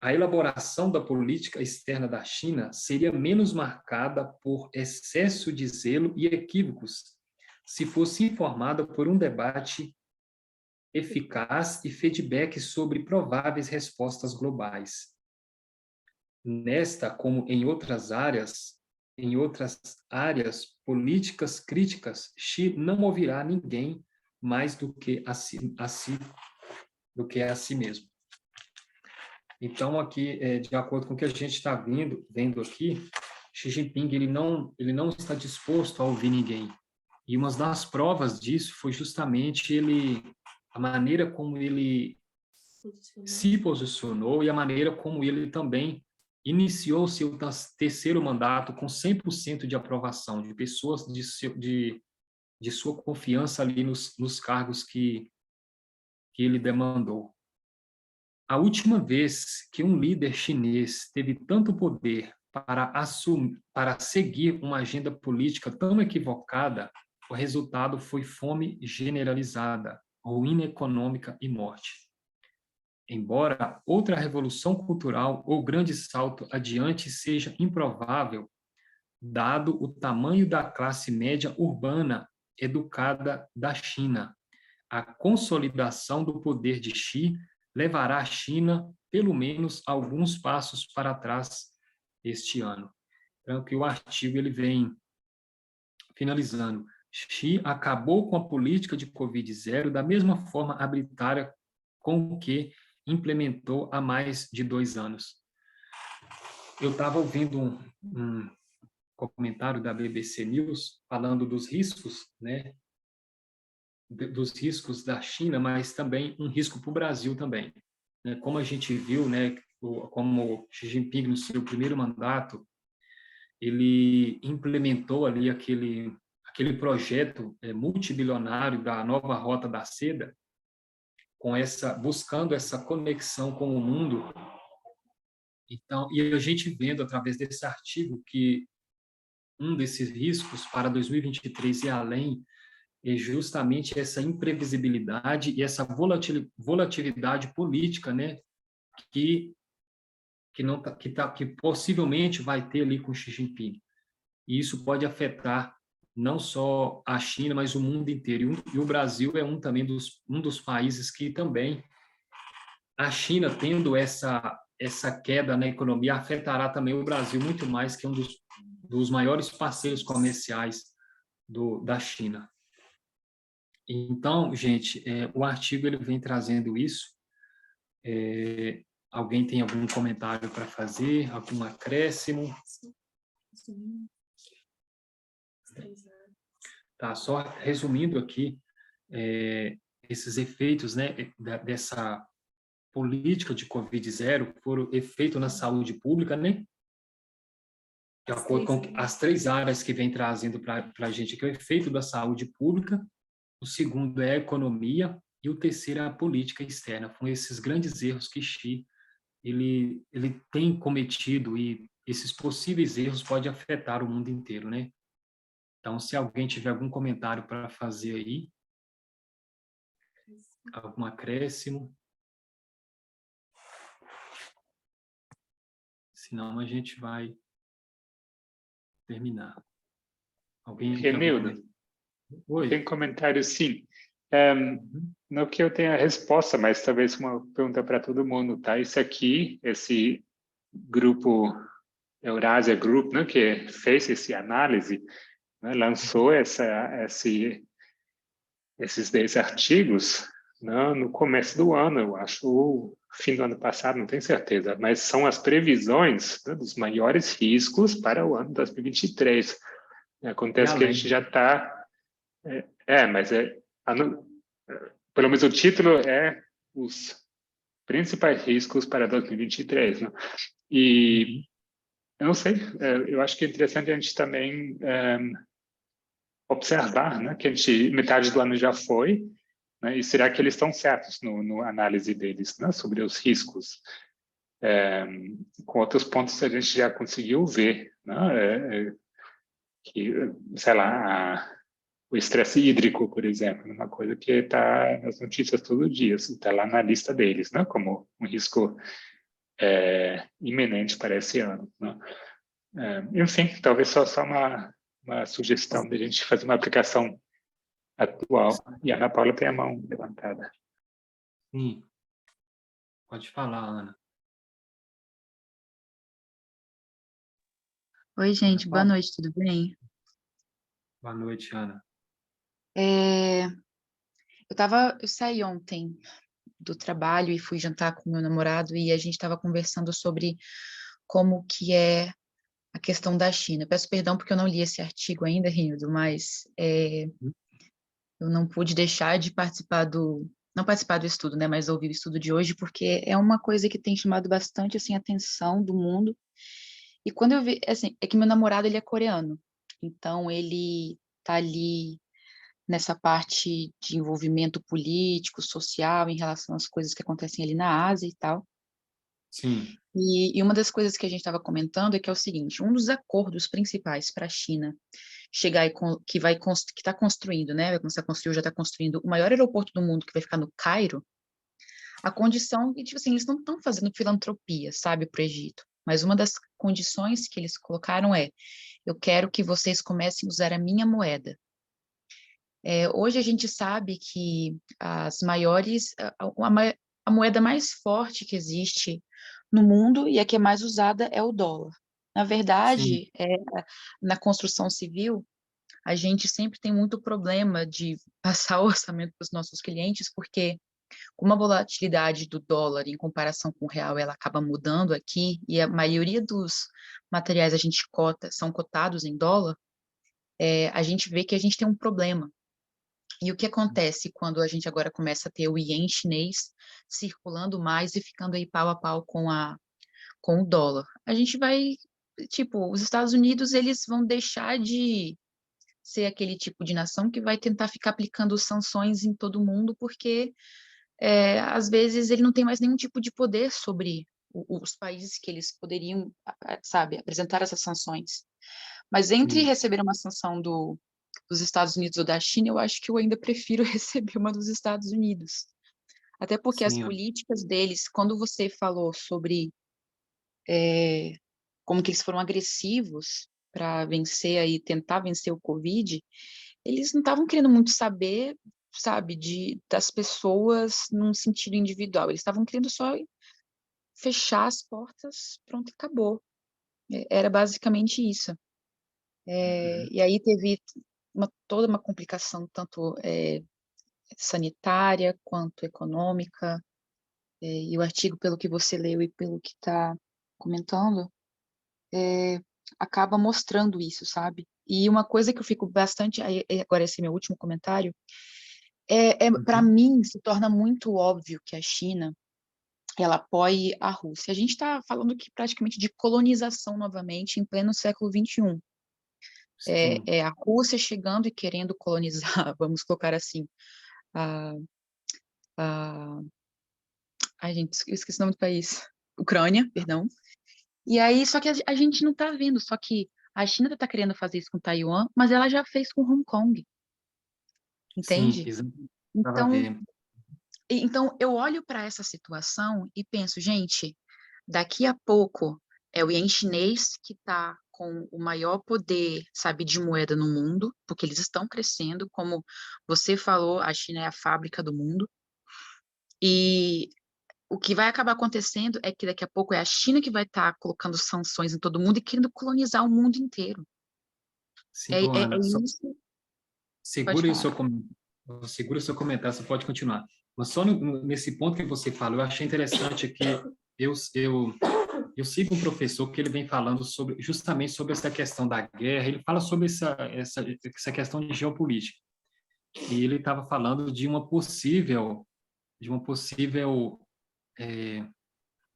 A elaboração da política externa da China seria menos marcada por excesso de zelo e equívocos se fosse informada por um debate eficaz e feedback sobre prováveis respostas globais. Nesta, como em outras áreas políticas críticas, Xi não ouvirá ninguém mais do que a si do que a si mesmo. Então, aqui, de acordo com o que a gente está vendo aqui, Xi Jinping ele não está disposto a ouvir ninguém. E uma das provas disso foi justamente a maneira como ele se posicionou e a maneira como ele também iniciou seu terceiro mandato com 100% de aprovação de pessoas de sua confiança ali nos cargos que ele demandou. A última vez que um líder chinês teve tanto poder para seguir uma agenda política tão equivocada, o resultado foi fome generalizada, ruína econômica e morte. Embora outra revolução cultural ou grande salto adiante seja improvável, dado o tamanho da classe média urbana educada da China, a consolidação do poder de Xi levará a China, pelo menos, alguns passos para trás este ano. Então, que o artigo ele vem finalizando. Xi acabou com a política de Covid-0 da mesma forma arbitrária com que implementou há mais de 2 anos. Eu estava ouvindo um comentário da BBC News falando dos riscos, né, dos riscos da China, mas também um risco para o Brasil também. Como a gente viu, né, como Xi Jinping, no seu primeiro mandato, ele implementou ali aquele projeto multibilionário da nova Rota da Seda, buscando essa conexão com o mundo. Então, e a gente vendo através desse artigo que um desses riscos para 2023 e além é justamente essa imprevisibilidade e essa volatilidade política, né, que possivelmente vai ter ali com Xi Jinping. E isso pode afetar não só a China, mas o mundo inteiro. E o Brasil é também um dos países que também a China tendo essa queda na economia afetará também o Brasil muito mais, que é um dos maiores parceiros comerciais da China. Então, gente, o artigo ele vem trazendo isso. Alguém tem algum comentário para fazer? Algum acréscimo? Sim. Tá, só resumindo aqui, esses efeitos, né, dessa política de Covid-0 foram efeito na saúde pública, né? De acordo com as 3 áreas que vem trazendo para a gente, que é o efeito da saúde pública, o segundo é a economia e o terceiro é a política externa. Foram esses grandes erros que Xi ele tem cometido e esses possíveis erros podem afetar o mundo inteiro, né? Então, se alguém tiver algum comentário para fazer aí, algum acréscimo, senão a gente vai terminar. Alguém tem algum comentário? Oi. Tem comentário, sim. Não que eu tenha a resposta, mas talvez uma pergunta para todo mundo, tá? Isso aqui, esse grupo Eurasia Group, né, que fez essa análise, né, lançou esses 10 artigos, né, no começo do ano, eu acho, ou fim do ano passado, não tenho certeza, mas são as previsões, né, dos maiores riscos para o ano 2023. Acontece que a gente já está... pelo menos o título é os principais riscos para 2023, né? E eu não sei, eu acho que é interessante a gente também observar, né, que metade do ano já foi, né, e será que eles estão certos no análise deles, né, sobre os riscos? Com outros pontos a gente já conseguiu ver, né, que, sei lá, o estresse hídrico, por exemplo, uma coisa que está nas notícias todo dia, está lá na lista deles, né, como um risco iminente para esse ano, né? Enfim, talvez só uma sugestão de a gente fazer uma aplicação atual. E a Ana Paula tem a mão levantada. Sim. Pode falar, Ana. Oi, gente. Boa noite, tudo bem? Boa noite, Ana. Eu saí ontem do trabalho e fui jantar com meu namorado e a gente estava conversando sobre como que é a questão da China. Peço perdão porque eu não li esse artigo ainda, Rinaldo, mas eu não pude deixar de não participar do estudo, né, mas ouvir o estudo de hoje, porque é uma coisa que tem chamado bastante, assim, a atenção do mundo. E quando eu vi, assim, é que meu namorado, ele é coreano, então ele tá ali nessa parte de envolvimento político, social, em relação às coisas que acontecem ali na Ásia e tal. Sim, E uma das coisas que a gente estava comentando é que é o seguinte, um dos acordos principais para a China chegar que está construindo, né? Vai começar a construir, já está construindo o maior aeroporto do mundo que vai ficar no Cairo. A condição, e tipo assim, eles não estão fazendo filantropia, sabe, para o Egito. Mas uma das condições que eles colocaram é: eu quero que vocês comecem a usar a minha moeda. Hoje a gente sabe que as maiores, a moeda mais forte que existe no mundo e a que é mais usada é o dólar. Na sim, verdade, na construção civil, a gente sempre tem muito problema de passar o orçamento para os nossos clientes, porque como a volatilidade do dólar em comparação com o real, ela acaba mudando aqui, e a maioria dos materiais a gente são cotados em dólar, a gente vê que a gente tem um problema. E o que acontece quando a gente agora começa a ter o iene chinês circulando mais e ficando aí pau a pau com o dólar? A gente vai, tipo, os Estados Unidos, eles vão deixar de ser aquele tipo de nação que vai tentar ficar aplicando sanções em todo mundo, porque às vezes ele não tem mais nenhum tipo de poder sobre os países que eles poderiam, sabe, apresentar essas sanções. Mas entre sim, receber uma sanção dos Estados Unidos ou da China, eu acho que eu ainda prefiro receber uma dos Estados Unidos. Até porque as sim, políticas deles, quando você falou sobre é, como que eles foram agressivos para vencer aí, tentar vencer o Covid, eles não estavam querendo muito saber, sabe, das pessoas num sentido individual. Eles estavam querendo só fechar as portas, pronto, acabou. Era basicamente isso. E aí teve toda uma complicação, tanto sanitária quanto econômica, e o artigo, pelo que você leu e pelo que está comentando, acaba mostrando isso, sabe? E uma coisa que eu fico bastante, agora esse é meu último comentário, para uhum, mim se torna muito óbvio que a China ela apoie a Rússia. A gente está falando aqui praticamente de colonização novamente em pleno século XXI. sim, A Rússia chegando e querendo colonizar, vamos colocar assim, a, a, ai, gente, eu esqueci o nome do país, Ucrânia, perdão. E aí, só que a gente não está vendo, só que a China está querendo fazer isso com Taiwan, mas ela já fez com Hong Kong, sim, entende? exatamente. Estava Então, vendo. então eu olho para essa situação e penso, gente, daqui a pouco é o iene chinês que está com o maior poder, sabe, de moeda no mundo, porque eles estão crescendo, como você falou, a China é a fábrica do mundo. E o que vai acabar acontecendo é que daqui a pouco é a China que vai estar colocando sanções em todo mundo e querendo colonizar o mundo inteiro. Sim, ô, É Ana, isso. Pode segure o falar. seu, segure o seu comentário, você pode continuar. Mas só nesse ponto que você falou, eu achei interessante que eu, eu, eu sigo um professor que ele vem falando justamente sobre essa questão da guerra, ele fala sobre essa questão de geopolítica. E ele estava falando de uma possível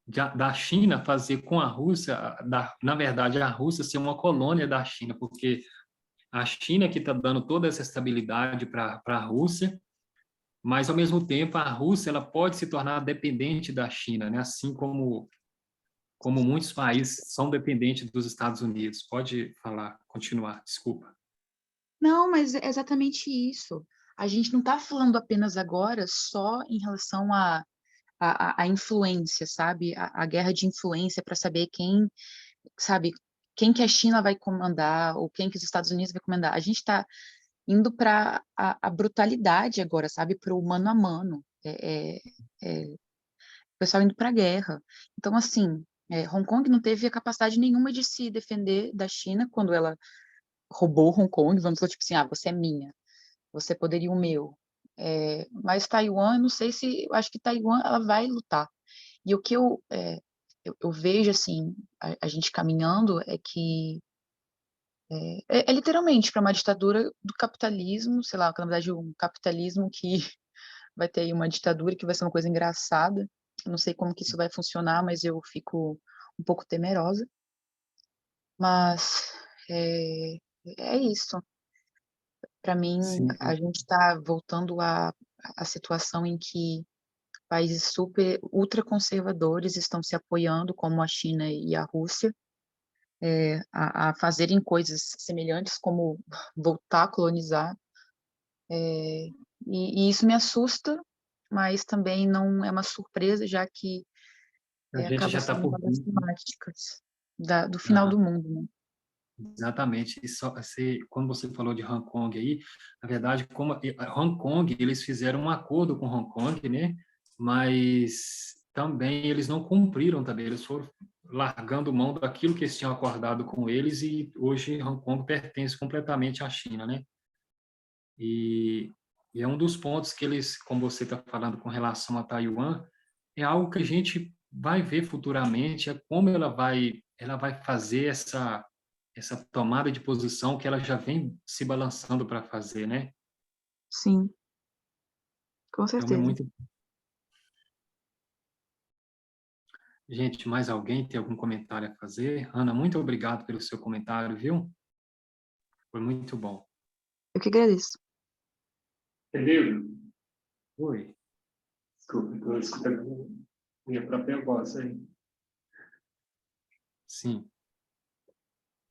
da China fazer com a Rússia, na verdade, a Rússia ser uma colônia da China, porque a China que está dando toda essa estabilidade para a Rússia, mas, ao mesmo tempo, a Rússia ela pode se tornar dependente da China, né? Assim como muitos países são dependentes dos Estados Unidos. Pode falar, continuar, desculpa. Não, mas é exatamente isso. A gente não está falando apenas agora só em relação à influência, sabe? A guerra de influência para saber quem, sabe, quem que a China vai comandar ou quem que os Estados Unidos vai comandar. A gente está indo para a brutalidade agora, sabe? Para o mano a mano. O pessoal indo para a guerra. Então, assim, Hong Kong não teve a capacidade nenhuma de se defender da China quando ela roubou Hong Kong, vamos falar tipo assim, você é minha, você poderia o meu. Mas Taiwan, eu não sei se, eu acho que Taiwan ela vai lutar. E o que eu vejo assim, a gente caminhando é que é literalmente para uma ditadura do capitalismo, sei lá, na verdade um capitalismo que vai ter aí uma ditadura que vai ser uma coisa engraçada. Eu não sei como que isso vai funcionar, mas eu fico um pouco temerosa. Mas é isso. Para mim, Sim, a gente está voltando à situação em que países super ultraconservadores estão se apoiando, como a China e a Rússia, a fazerem coisas semelhantes, como voltar a colonizar. E isso me assusta, mas também não é uma surpresa, já que a gente acaba já está sendo por uma das dentro. temáticas do final Aham, do mundo, né? exatamente. E só, quando você falou de Hong Kong aí, na verdade, como Hong Kong, eles fizeram um acordo com Hong Kong, né? Mas também eles não cumpriram também, eles foram largando mão daquilo que eles tinham acordado com eles e hoje Hong Kong pertence completamente à China, né? E, e é um dos pontos que eles, como você está falando com relação a Taiwan, é algo que a gente vai ver futuramente, é como ela vai fazer essa tomada de posição que ela já vem se balançando para fazer, né? Sim, com Então é certeza. muito. Gente, mais alguém tem algum comentário a fazer? Ana, muito obrigado pelo seu comentário, viu? Foi muito bom. Eu que agradeço. Entendeu? Oi. Desculpa, estou escutando minha própria voz aí. Sim.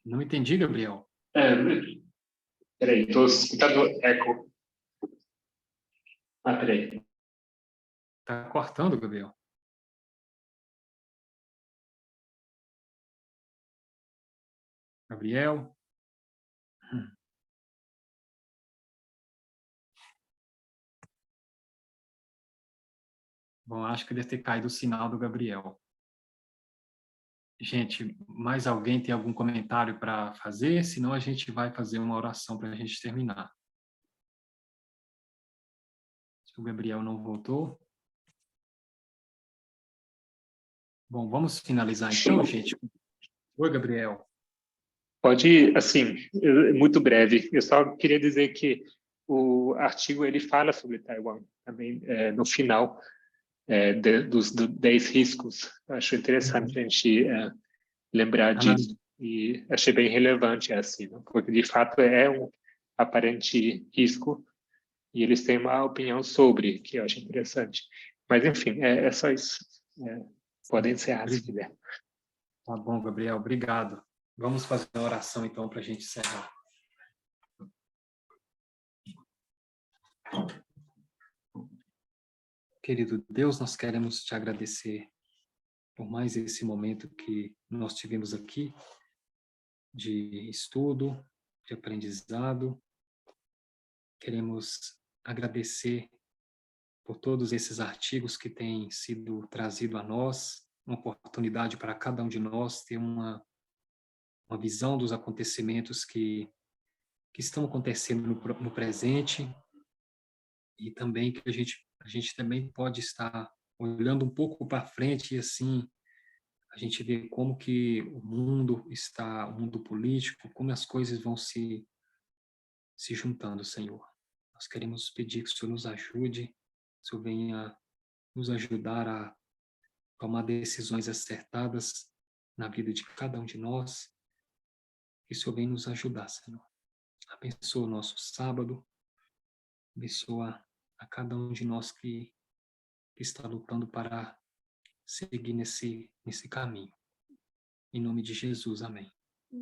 Não entendi, Gabriel. É, peraí, estou escutando eco. Ah, peraí. Tá cortando, Gabriel? Gabriel? Bom, acho que deve ter caído o sinal do Gabriel. Gente, mais alguém tem algum comentário para fazer? Senão a gente vai fazer uma oração para a gente terminar. Se o Gabriel não voltou. Bom, vamos finalizar então, gente. Oi, Gabriel. Pode, assim, muito breve. Eu só queria dizer que o artigo ele fala sobre Taiwan também no final dos 10 riscos. Acho interessante a gente lembrar Ana, disso e achei bem relevante assim, né? Porque de fato é um aparente risco e eles têm uma opinião sobre que eu acho interessante. Mas enfim, é só isso. Podem encerrar se quiser. tá bom, Gabriel, obrigado. Vamos fazer uma oração então para a gente encerrar. Querido Deus, nós queremos te agradecer por mais esse momento que nós tivemos aqui de estudo, de aprendizado. Queremos agradecer por todos esses artigos que têm sido trazidos a nós, uma oportunidade para cada um de nós ter uma visão dos acontecimentos que estão acontecendo no presente e também que a gente também pode estar olhando um pouco para frente e assim a gente vê como que o mundo político, como as coisas vão se juntando, Senhor. Nós queremos pedir que o Senhor nos ajude, que o Senhor venha nos ajudar a tomar decisões acertadas na vida de cada um de nós. Que o Senhor venha nos ajudar, Senhor. Abençoa o nosso sábado, abençoa a cada um de nós que está lutando para seguir nesse caminho. Em nome de Jesus, amém.